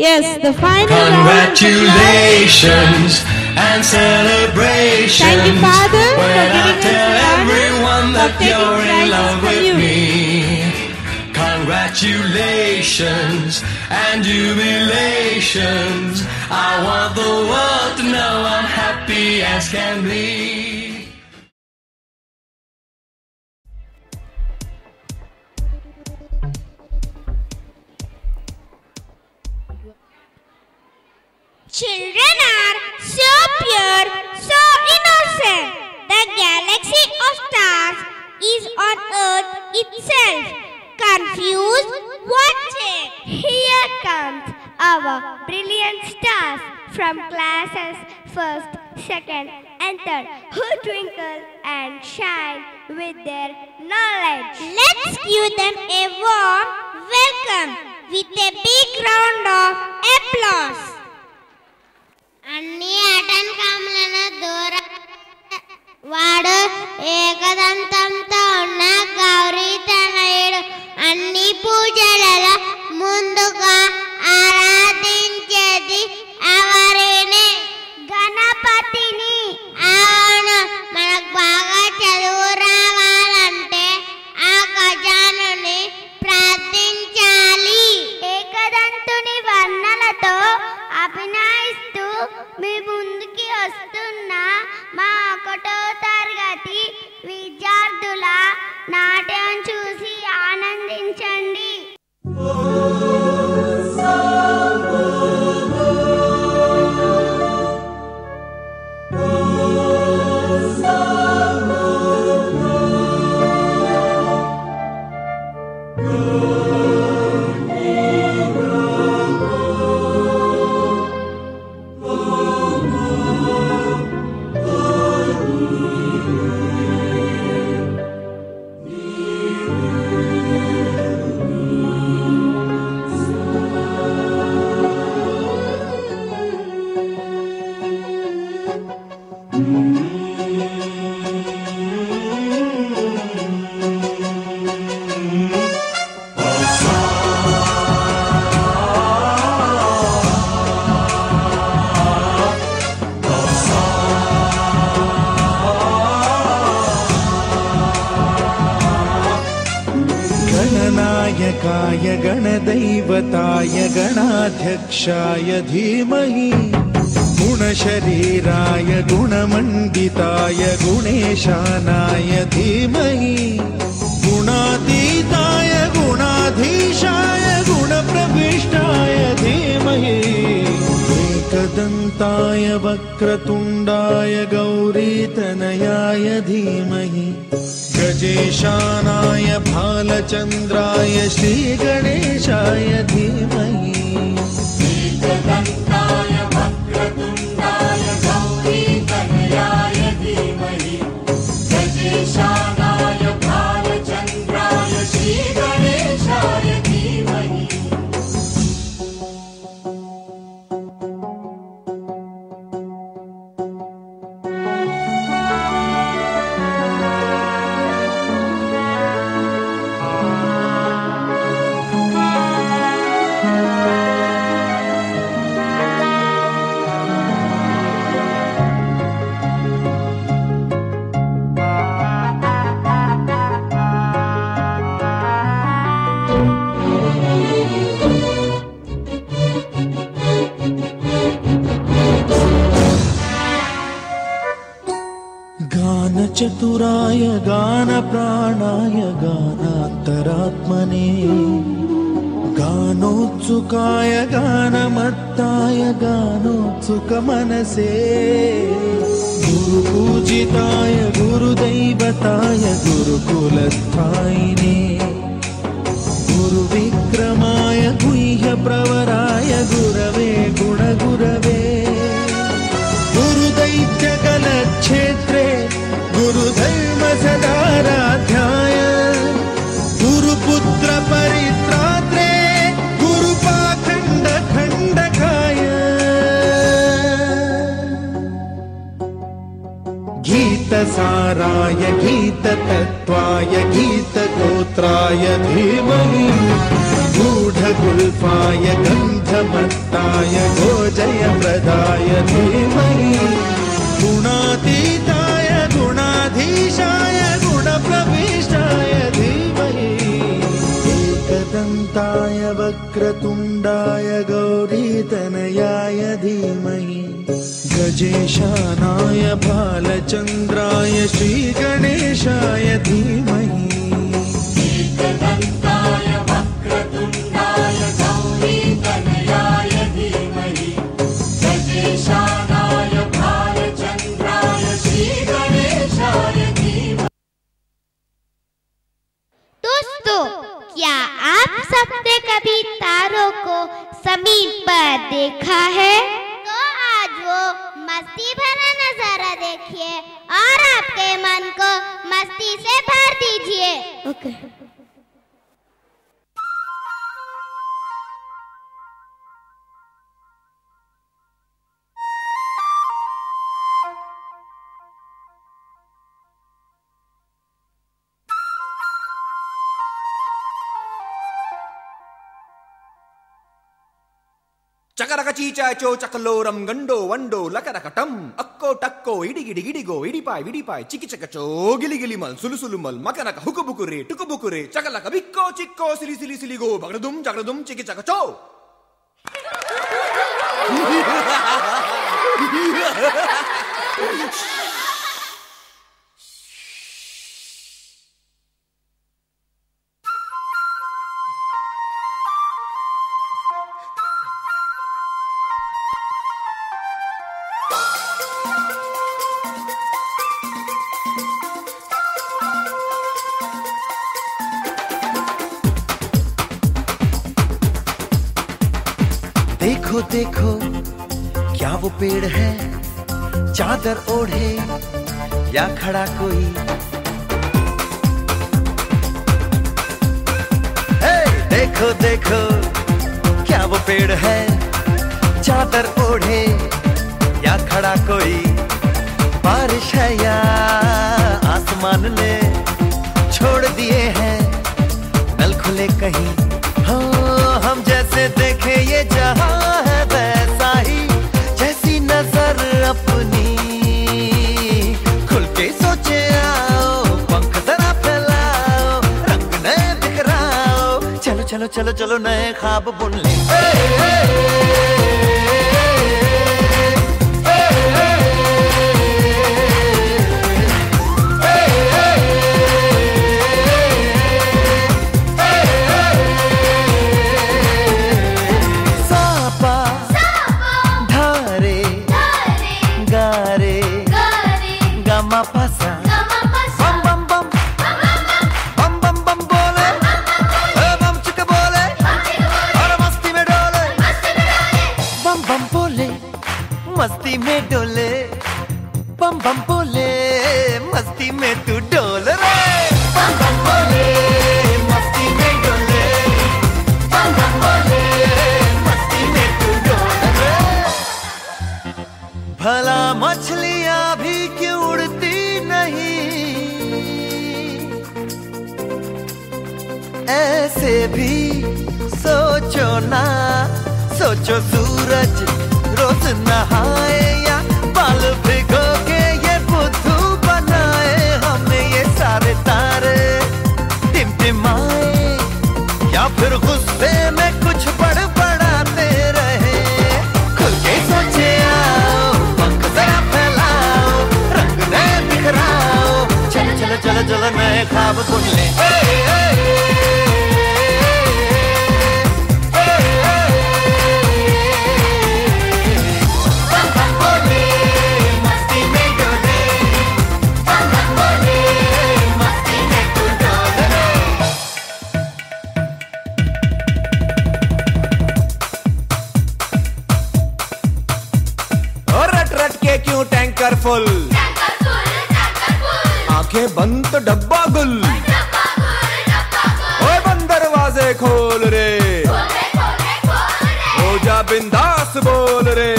Yes, the final Congratulations and celebrations. Thank you, Father, for when giving I us tell the honor everyone that of taking you're in prizes love from with you. me. Congratulations and jubilations. I want the world to know I'm happy as can be. Children are so pure, so innocent. The galaxy of stars is on Earth itself. Confused? Watch it. Here comes our brilliant stars from classes 1st, 2nd and 3rd who twinkle and shine with their knowledge. Let's give them a warm welcome with a big round of applause. అన్ని ఆటంకములను దూరం వాడు ఏకదంతంతో ఉన్న గౌరీ తనయుడు అన్ని పూజలలో ముందుగా ఆరాధించేది ఎవరిని? గణపతిని. అవును, మనకు బాగా చదువు రావాలంటే ఆ గజానుని ప్రార్థించాలి. ఏకదంతుని వర్ణలతో అభినయిస్తూ మీ ముందుకి వస్తున్న మా 1వ తరగతి విద్యార్థుల నాట్యం చూసి ఆనందించండి. गणनायकाय गणदैवताय गणाध्यक्षाय धीमहि गुणशरीराय गुणमण्डिताय गुणेशानाय धीमहि गुणातीताय गुणाधीशाय गुणप्रविष्टाय धीमहि एकदन्ताय वक्रतुण्डाय गौरीतनयाय धीमहि गजेशानाय भालचन्द्राय श्रीगणेशाय धीमहि एकदन्ताय वक्रतुण्डाय गजेशानाय भालचन्द्राय श्रीगणेशाय धीमहि। चतुराय गानप्राणाय गानान्तरात्मने गानोत्सुकाय गानमत्ताय गानोत्सुकमनसे गुरुपूजिताय गुरुदैवताय गुरुकुलस्थायिने गुरुविक्रमाय गुह्यप्रवराय गुरवे गुणगुरवे गुरुदैत्यकलक्षेत्रे गुरुधर्म सदाराध्याय गुरुपुत्र परित्रात्रे गुरुपाखण्ड खण्डकाय गीतसाराय गीततत्त्वाय गीतगोत्राय धीमहि गूढगुल्फाय गन्धमत्ताय गोजयप्रदाय धीमहि गुणातीताय गुणाधीशाय गुणप्रविष्टाय धीमहि एकदन्ताय वक्रतुण्डाय गौरीतनयाय धीमहि गजेशानाय भालचन्द्राय श्रीगणेशाय धीमहि एकदन्ताय वक्रतुण्डाय गौरीतनयाय धीमहि गजेशानाय भालचन्द्राय श्रीगणेशाय धीमहि। दोस्तों, क्या आप सबने कभी तारों को ज़मीन पर देखा है? तो आज वो मस्ती भरा नजारा देखिए और आपके मन को मस्ती से भर दीजिए। ओके। चकरक चीचाचो चकलोरम गंडो वंडो लकरकटम अक्को टक्को इडिगिडि गिडिगो इडिपाय विडिपाय चिकिचकचो गिलिगिलि मल सुलुसुलु मल मकनक हुकुबुकुरे टुकुबुकुरे चकलक बिक्को चिक्को सिलि सिलि सिलिगो बगड़दुम जगड़दुम चिकिचकचो। देखो देखो क्या वो पेड़ है, चादर ओढ़े या खड़ा कोई। हे देखो देखो क्या वो पेड़ है, चादर ओढ़े या खड़ा कोई। बारिश है या आसमान ने छोड़ दिए हैं नल खुले कहीं। हाँ हम जैसे देखे ये जहां है वैसा ही, जैसी नजर अपनी खुल के सोचे आओ, पंख जरा फैलाओ, रंग नए बिखराओ, चलो चलो चलो चलो नए ख्वाब बुन ले। मस्ती में डोले, बम बम बोले, मस्ती में तू डोल ऐसे भी सोचो ना, सोचो सूरज रोज नहाए या बाल भिगो के ये बुद्धू बनाए, हमें ये सारे तारे टिमटिमाए या फिर गुस्से में कुछ बड़बड़ाते रहे। खुल के सोचे आओ, पंख जरा फैलाओ, रंग नए बिखराओ, चलो चलो चलो चलो नए ख्वाब बुन ले। क्यों टैंकर फुल, आंखें बंद तो डब्बा गुल, ओए बंद दरवाजे खोल रे, हो जा बिंदास बोल रे,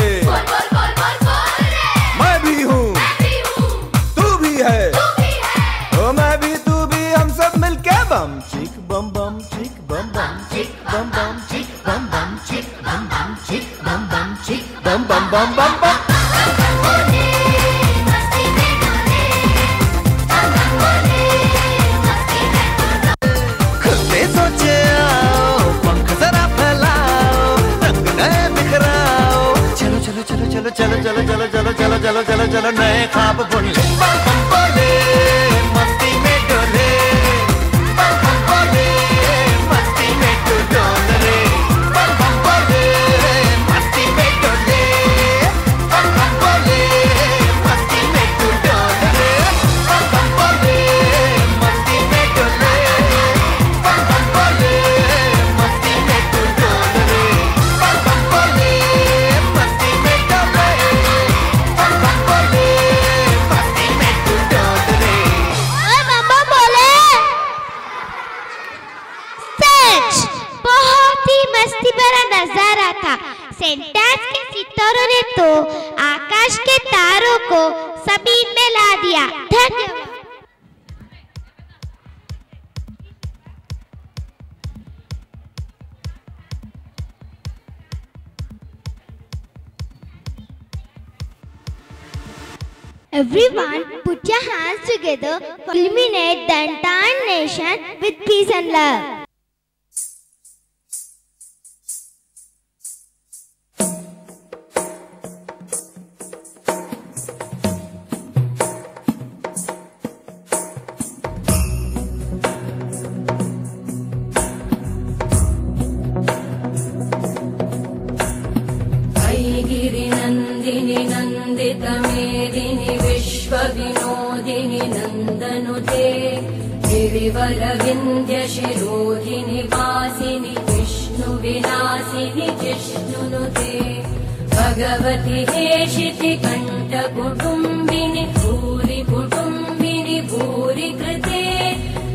मैं भी हूँ तू भी है, ओ मैं भी तू भी, हम सब मिलके बम चिक बम बम चिक बम बम चिक बम बम चिक बम बम चिक बम बम चिक बम बम चिक बम बम बम बम बम। सोचे आओ, पंख जरा फैलाओ, रंग नए बिखराओ, चलो चलो चलो चलो चलो चलो चलो चलो चलो चलो चलो चलो नए ख्वाब बुन ले। बम बम बोले मस्ती में डोले, बम बम बोले मस्ती में तू डोल रे, बम बम बोले मस्ती में डोले, बम बम बोले मस्ती में तू डोल रे, बम बम बोले मस्ती में डोले, बम बम बोले मस्ती में तू डोल रे, बम बम बोले मस्ती में डोले, बम बम बोले मस्ती में तू डोल रे। ओए मम्मा बोले सच, बहुत ही मस्ती भरा नजारा था। सेंटास के सितारों ने तो आकाश के तारों को जमीन में ला दिया। धन्यवाद। Everyone, put your hands together to illuminate the entire nation with peace and love. गिरिनन्दिनि नन्दितमेदिनि विश्वविनोदिनि नन्दनुते गिरिवरविन्द्यशिरोधिनि वासिनि विष्णुविलासिनि जिष्णुनुते भगवति हेशिति कण्ठकुटुम्बिनि भूरि कुटुम्बिनि भूरि कृते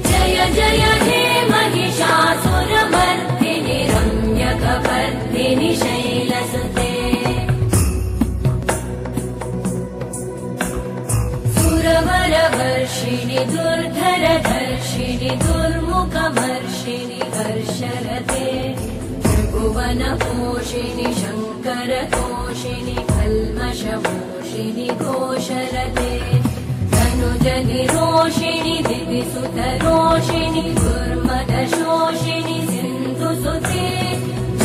जय जय हे महिषासुरमर्दिनि रम्यकपर्दिनि शैलसुते सुरवरवर्षिणि दुर्धरधर्षिणि दुर्मुखमर्षिणि हर्षरते त्रिभुवनपोषिणि शङ्करतोषिणि कल्मषमोषिणि घोषरते धनुजनिरोषिणि दिविसुतरोषिणि दुर्मदशोषिणि सिन्धुसुते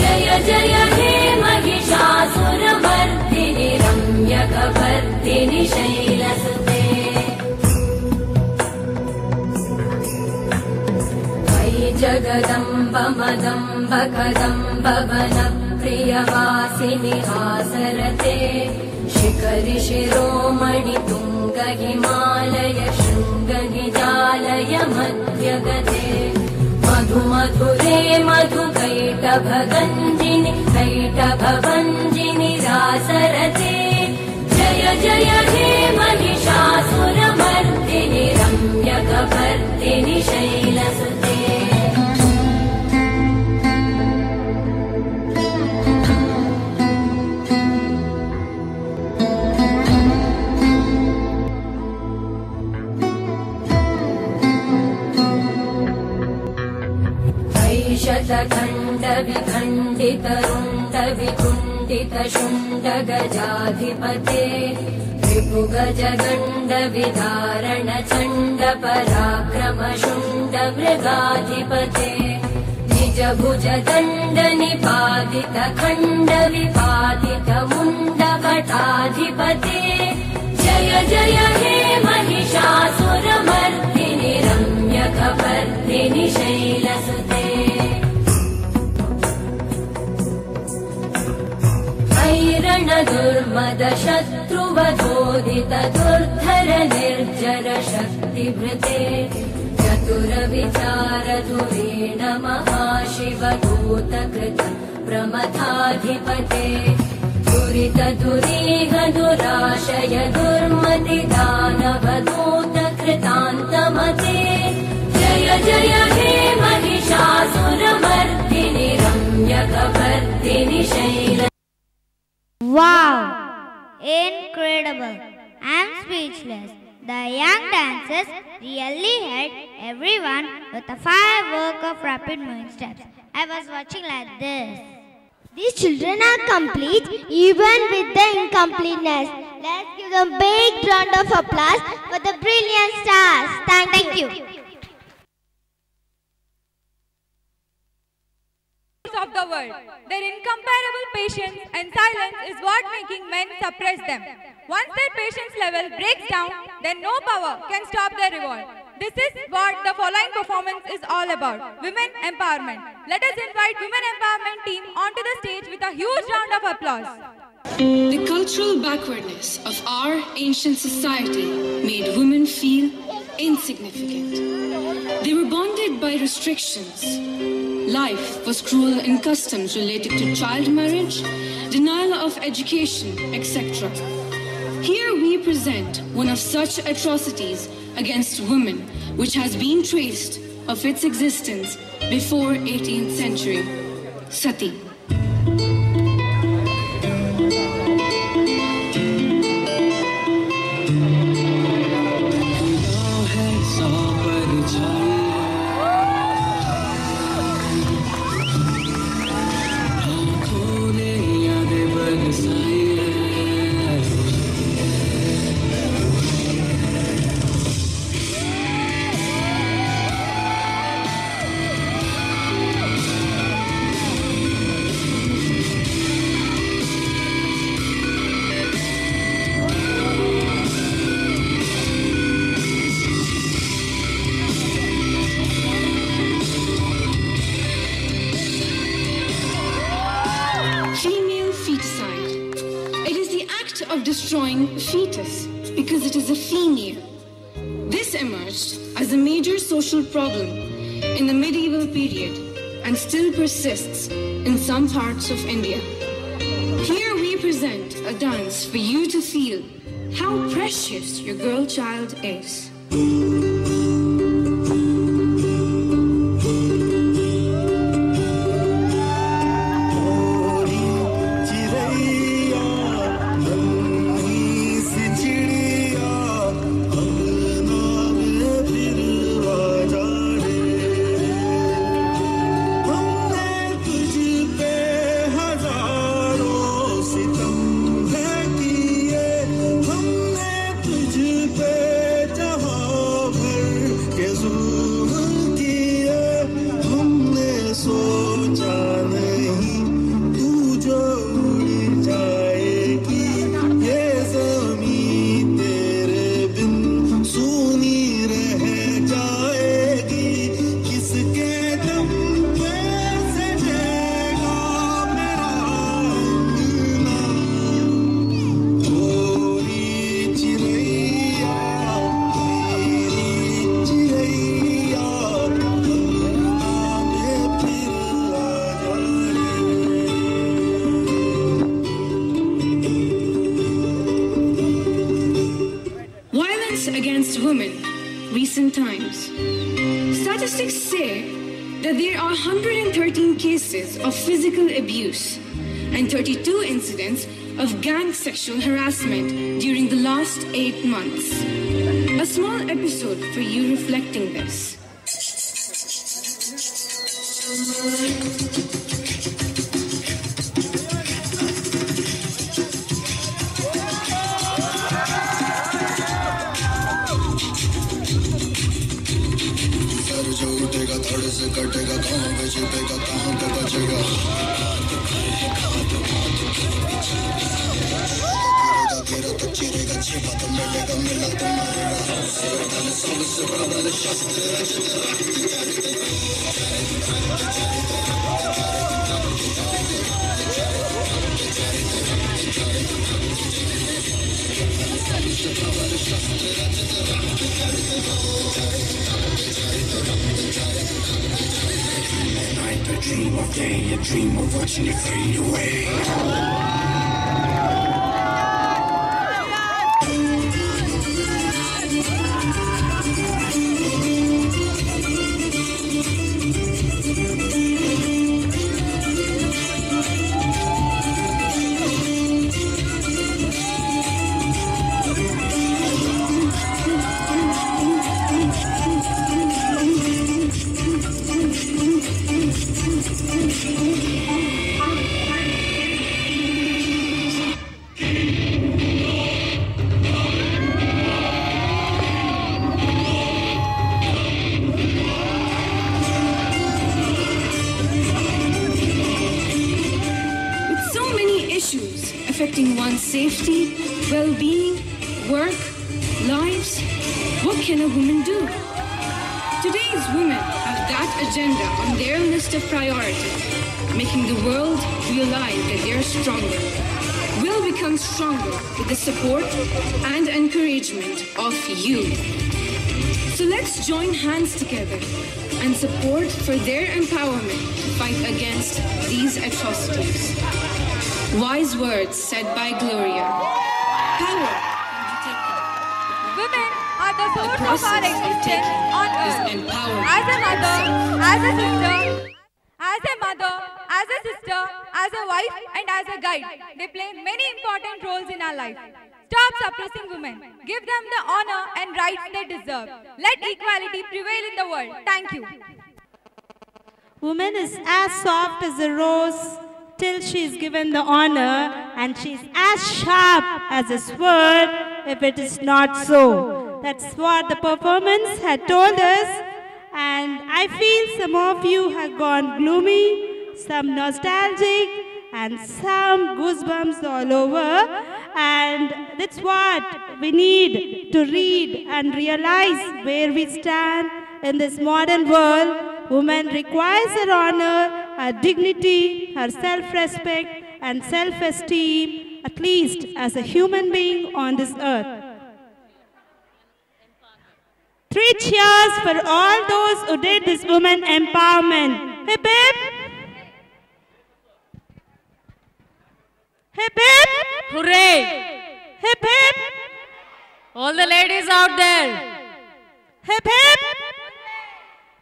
जय जय हे महिषासुरमर्दिनि रम्यकपर्दिनि शैलसुते जगदम्ब मदम्ब कदम्ब वनप्रियवासिनि हासरते शिखरि शिरोमणि तुङ्ग हिमालय शृङ्ग निजालय मध्यगते मधु मधुरे मधु कैटभगञ्जिनि कैटभवञ्जिनि रासरते जय जय हे महिषासुरमर्दिनि रम्यकपर्दिनि शैलसुते द्विशतखण्डविखण्डितरुण्डविकुण्डितशुण्डगजाधिपते रिपुगजगण्डविधारणचण्डपराक्रमशुण्डमृगाधिपते निजभुजदण्डनिपातितखण्डविपातितमुण्डकटाधिपते जय जय हे महिषासुरमर्दिनि रम्यकपर्दिनि शैलसुते ऐरणदुर्मदशत्रुवधोदित दुर्धर निर्जर शक्तिभृते चतुरविचारधुरेण महाशिवदूतकृत प्रमथाधिपते दुरितदुरीह दुराशय दुर्मतिदानवदूतकृतान्तमते जय जय हे महिषासुरमर्दिनि रम्यकपर्दिनि शैल Wow! Incredible! I'm speechless. The young dancers really hit everyone with a firework of rapid moving steps. I was watching like this. These children are complete even with the incompleteness. Let's give them a big round of applause for the brilliant stars. Thank you. Of the world. Their incomparable patience and silence is what making men suppress them. Once their patience level breaks down, then no power can stop their revolt. This is what the following performance is all about. Women empowerment. Let us invite women empowerment team onto the stage with a huge round of applause. The cultural backwardness of our ancient society made women feel insignificant. They were bonded by restrictions. Life was cruel in customs related to child marriage, denial of education, etc. Here we present one of such atrocities against women which has been traced of its existence before 18th century. Sati. Destroying fetus because it is a female. This emerged as a major social problem in the medieval period and still persists in some parts of India. Here we present a dance for you to feel how precious your girl child is. Recent times. Statistics say that there are 113 cases of physical abuse and 32 incidents of gang sexual harassment during the last 8 months. A small episode for you reflecting this. जो उठेगा धड़ से कटेगा कहाँ पे छिपेगा कहाँ पे बचेगा गिरा तो चिरेगा छिपा तो मिलेगा मिला तो मरेगा सबसे प्रबल शस्त्र Night I dream of day, I dream of watching it fade away. Affecting one's safety, well-being, work, lives. What can a woman do? Today's women have that agenda on their list of priorities, making the world realize that they're stronger. We'll become stronger with the support and encouragement of you. So let's join hands together and support for their empowerment to fight against these atrocities. Wise words said by Gloria. Power Women are the source of our existence on earth. As a mother, as a sister, as a mother, as a sister, as a wife and as a guide, they play many important roles in our life. Stop suppressing women. Give them the honor and rights they deserve. Let equality prevail in the world. Thank you. Woman is as soft as a rose till she is given the honor, and she is as sharp as a sword if it is not so. That's what the performance had told us, and I feel some of you have gone gloomy, some nostalgic, and some goosebumps all over, and that's what we need to read and realize where we stand in this modern world. Woman requires her honor, her dignity, her self-respect and self-esteem, at least as a human being on this earth. 3 cheers for all those who did this woman empowerment. Hip hip! Hip hip! Hooray! Hip hip! All the ladies out there. Hip hip!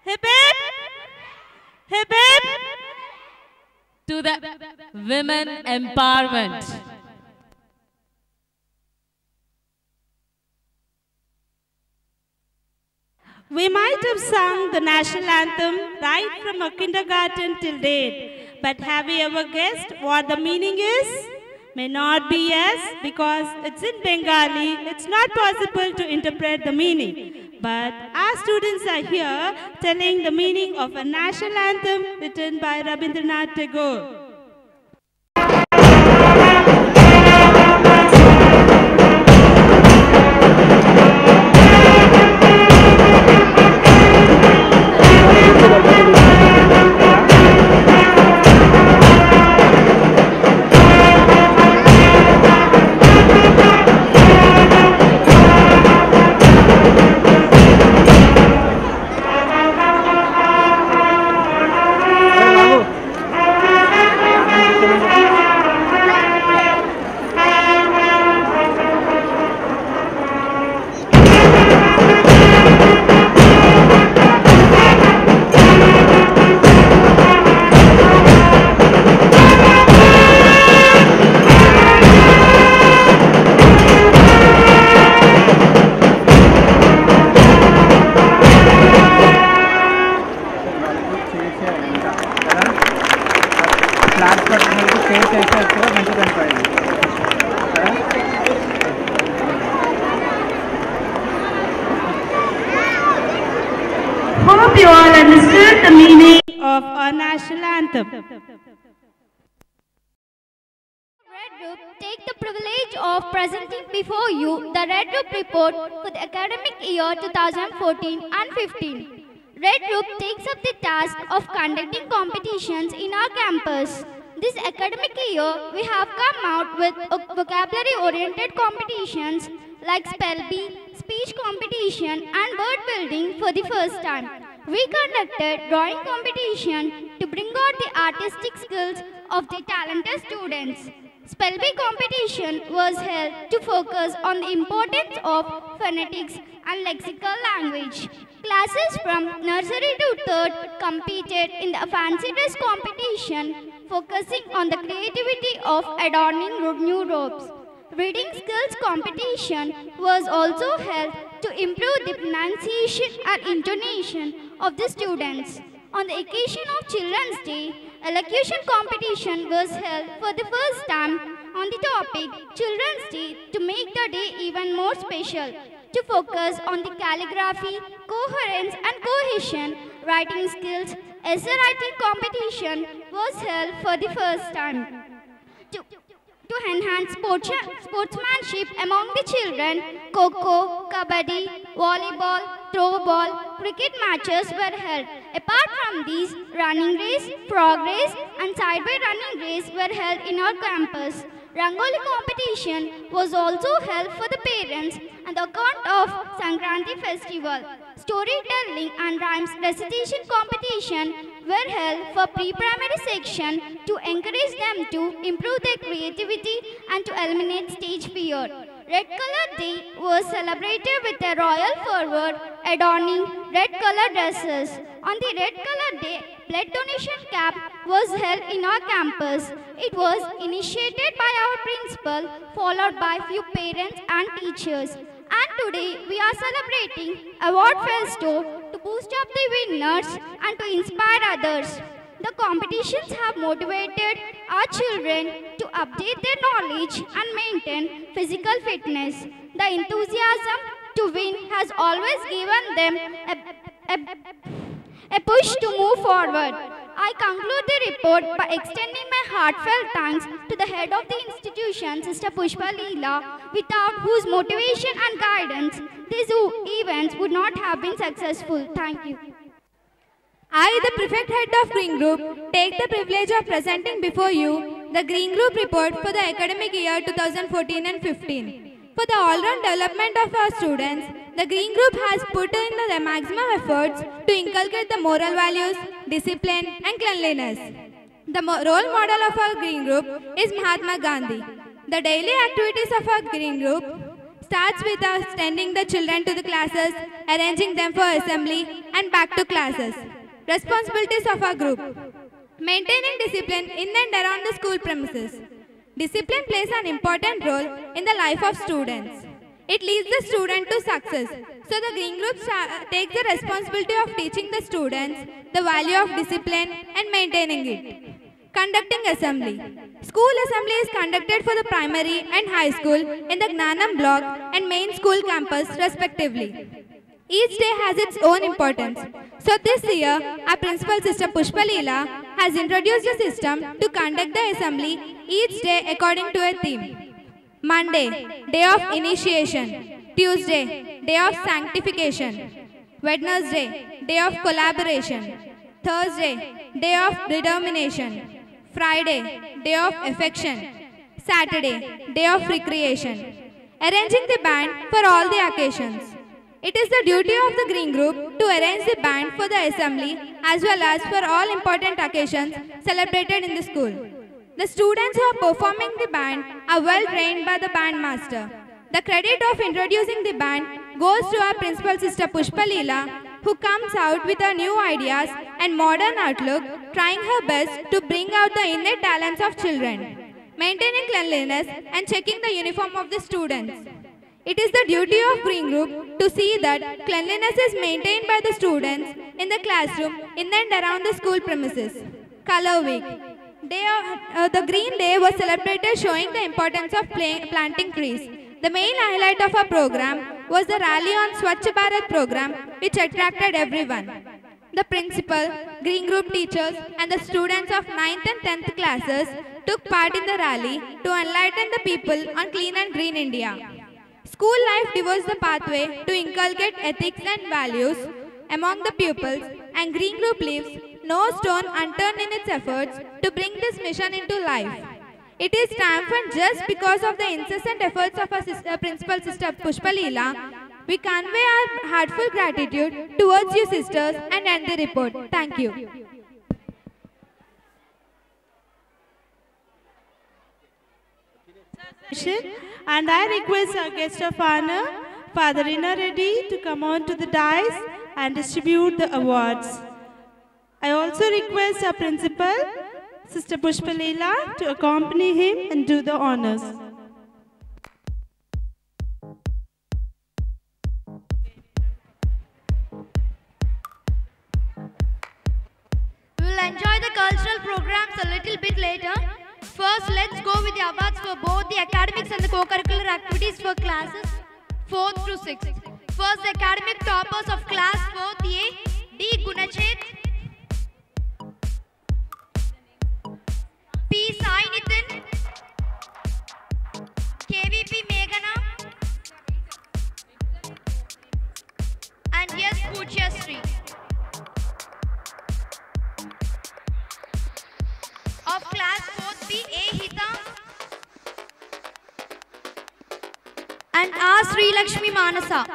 Hip hip! Hip hip! To the women empowerment. We might have sung the national anthem right from our kindergarten till date, but have you ever guessed what the meaning is? May not be yes, because it's in Bengali, it's not possible to interpret the meaning. But our students are here telling the meaning of a national anthem written by Rabindranath Tagore. Stage exercise కూడా మంచిది అనుకోండి. Hope you all understood the meaning of our national anthem. Red Group take the privilege of presenting before you the Red Group report for the academic year 2014 and 15. Red Group takes up the task of conducting competitions in our campus. This academic year, we have come out with vocabulary-oriented competitions like spell bee, speech competition and word building for the first time. We conducted drawing competition to bring out the artistic skills of the talented students. Spell bee competition was held to focus on the importance of phonetics and lexical language. Classes from nursery to 3rd competed in the fancy dress competition, focusing on the creativity of adorning new robes. Reading skills competition was also held to improve the pronunciation and intonation of the students. On the occasion of Children's Day, elocution competition was held for the first time on the topic Children's Day to make the day even more special. To focus on the calligraphy, coherence and cohesion, writing skills, essay writing competition was held for the first time. To enhance sportsmanship among the children, Kho-Kho, Kabaddi, volleyball, throwball, cricket matches were held. Apart from these, running race, frog race and sideway running race were held in our campus. Rangoli competition was also held for the parents on the account of Sankranti festival. Storytelling and rhymes recitation competition were held for pre-primary section to encourage them to improve their creativity and to eliminate stage fear. Red Color Day was celebrated with a royal fervor adorning red color dresses. On the Red Color Day, blood donation camp was held in our campus. It was initiated by our principal, followed by few parents and teachers. And today we are celebrating Award Festo to boost up the winners and to inspire others. The competitions have motivated our children to update their knowledge and maintain physical fitness. The enthusiasm to win has always given them a push to move forward. I conclude the report by extending my heartfelt thanks to the head of the institution, Sister Pushpa Leela, without whose motivation and guidance these events would not have been successful. Thank you. I, the Prefect Head of Green Group, take the privilege of presenting before you the Green Group report for the academic year 2014 and 15. For the all-round development of our students, the Green Group has put in the maximum efforts to inculcate the moral values, discipline and cleanliness. The role model of our Green Group is Mahatma Gandhi. The daily activities of our Green Group starts with us sending the children to the classes, arranging them for assembly and back to classes. Responsibilities of our group: maintaining discipline in and around the school premises. Discipline plays an important role in the life of students. It leads the student to success. So the Green Group takes the responsibility of teaching the students the value of discipline and maintaining it. Conducting assembly. School assembly is conducted for the primary and high school in the Gnanam block and main school campus respectively. Each day has its own importance. So this year, our principal, Sister Pushpa Leela, has introduced a system to conduct the assembly each day according to a theme. Monday, day of initiation. Tuesday, day of sanctification. Wednesday, day of collaboration. Thursday, day of determination. Friday, day of affection. Saturday, day of recreation. Arranging the band for all the occasions. It is the duty of the Green Group to arrange the band for the assembly as well as for all important occasions celebrated in the school. The students who are performing the band are well trained by the band master. The credit of introducing the band goes to our principal, Sister Pushpa Leela, who comes out with her new ideas and modern outlook, trying her best to bring out the innate talents of children, maintaining cleanliness and checking the uniform of the students. It is the duty of Green Group to see that cleanliness is maintained by the students in the classroom in and around the school premises. Color Week. the Green Day was celebrated, showing the importance of planting trees. The main highlight of our program was the rally on Swachh Bharat program, which attracted everyone. The principal, Green Group teachers and the students of 9th and 10th classes took part in the rally to enlighten the people on clean and green India. School life devotes the pathway to inculcate ethics and values among the pupils, and Green Group leaves no stone unturned in its efforts to bring this mission into life. It is triumphant just because of the incessant efforts of our principal sister Pushpaleela. We convey our heartfelt gratitude towards you sisters and end the report. Thank you. And I request our guest of honor, Father Rina Reddy, to come on to the dais and distribute the awards. I also request our principal, Sister Pushpaleela, to accompany him and do the honors. We will enjoy the cultural programs a little bit later. First, let's go with the awards for both the academics and the co-curricular activities for classes 4th to 6th. First, the academic toppers of class 4th A, D. Gunachet, P. Sai Nitin, KVP Meghana, and S. Pujyashree. Of class 4th B, A. Hita and R. Sri Lakshmi Manasa.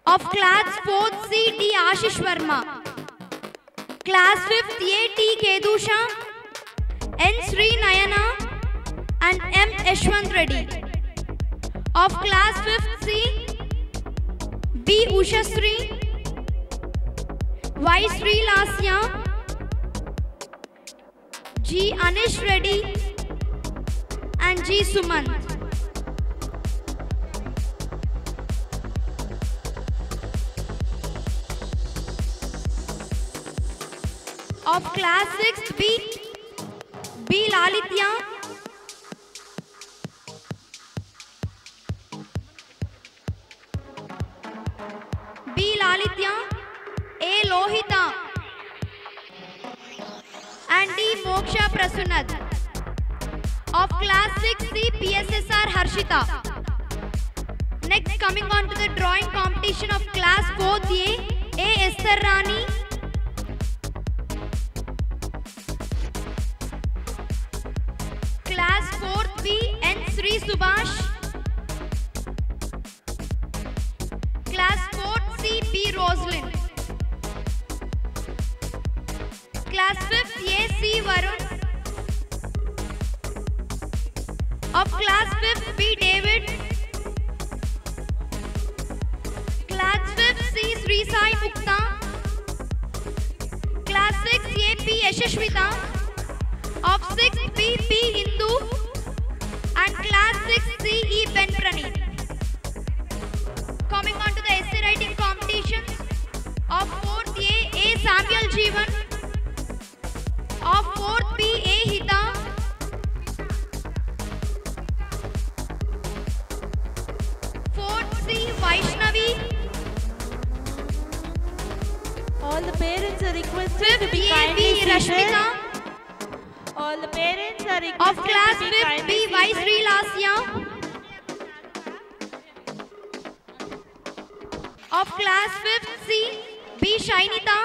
Of class 4th C, D. Ashish Verma. Class 5th A, T. Kedusha, N. Sri Nayana and M. Yashwant Reddy. Of class 5th C, B. Ushashree, Y. Sri Lasya, G. Anish Reddy and G. Suman. Of class 6th B, B. Lalitya, B. Lalitya, A. Lohita and D. Moksha Prasunad. Of class 6C, PSSR Harshita. Next, coming on to the drawing competition of class 4th A. Esther Rani, class 4th B, N. Sri Subhash, class 4th C, B. Roslyn, class 5th A, C. Varun, of class 5th B, David, class 5th C, Sri Sai Mukta, class 6th A, P. Yashashwita, of 6th B, P. Hindu and class 6th C, E. Ben Praneet. Coming on to the essay writing competition of 4th A, Samuel Jeevan, of 4th B, A. Hita, Vaishnavi. All the parents are requested to be kindly seated. All the parents are requested of class to be 5th B, Y. Sri Lasya. Of class 5th C, B. Shainita.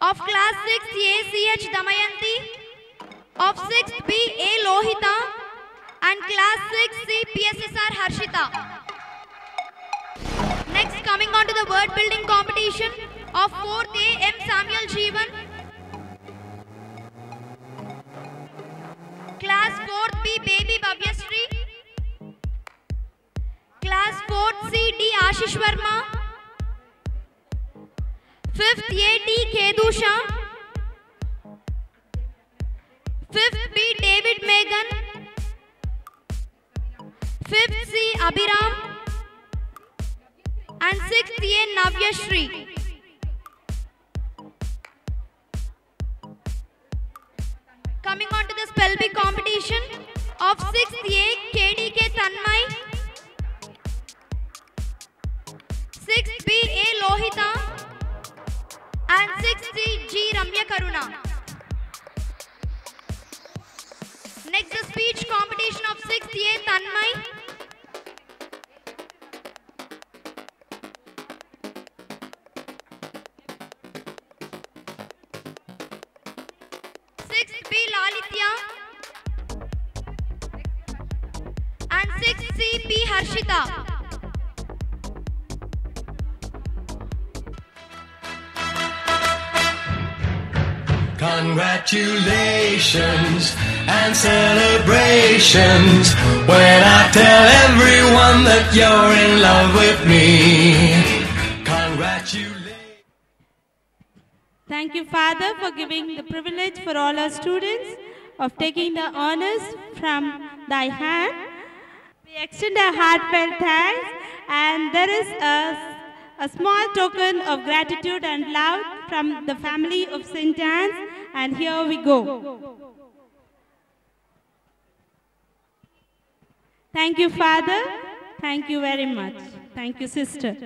Of class 6th A, C.H. Damayanti. Of 6th B, A. Lohita. And class 6C, PSSR Harshita. Next, coming on to the word building competition of 4th A, M. Samuel Jeevan. Class 4th B, Baby Bhavyashree. Class 4th C, D. Ashish Verma. 5th A, T. Kedusha. 5th B, David Megan. 5th C, Abhiram and 6th A, Navyashree. self-help competition of 6th A KDK Tanmay, 6th B A Lohita, and 6th C G Ramya Karuna. Next, the speech competition of 6th A Tanmay, 6th B Lalitya, and 6th C P Harshita. Congratulations and celebrations when I tell everyone that you're in love with me. Congratulations. Thank you, Father, for giving the privilege for all our students of taking the honors from thy hand. We extend our heartfelt thanks, and there is a small token of gratitude and love from the family of St. Anne's, and here we go. Thank you, Father. Thank you very much. Thank you, sister.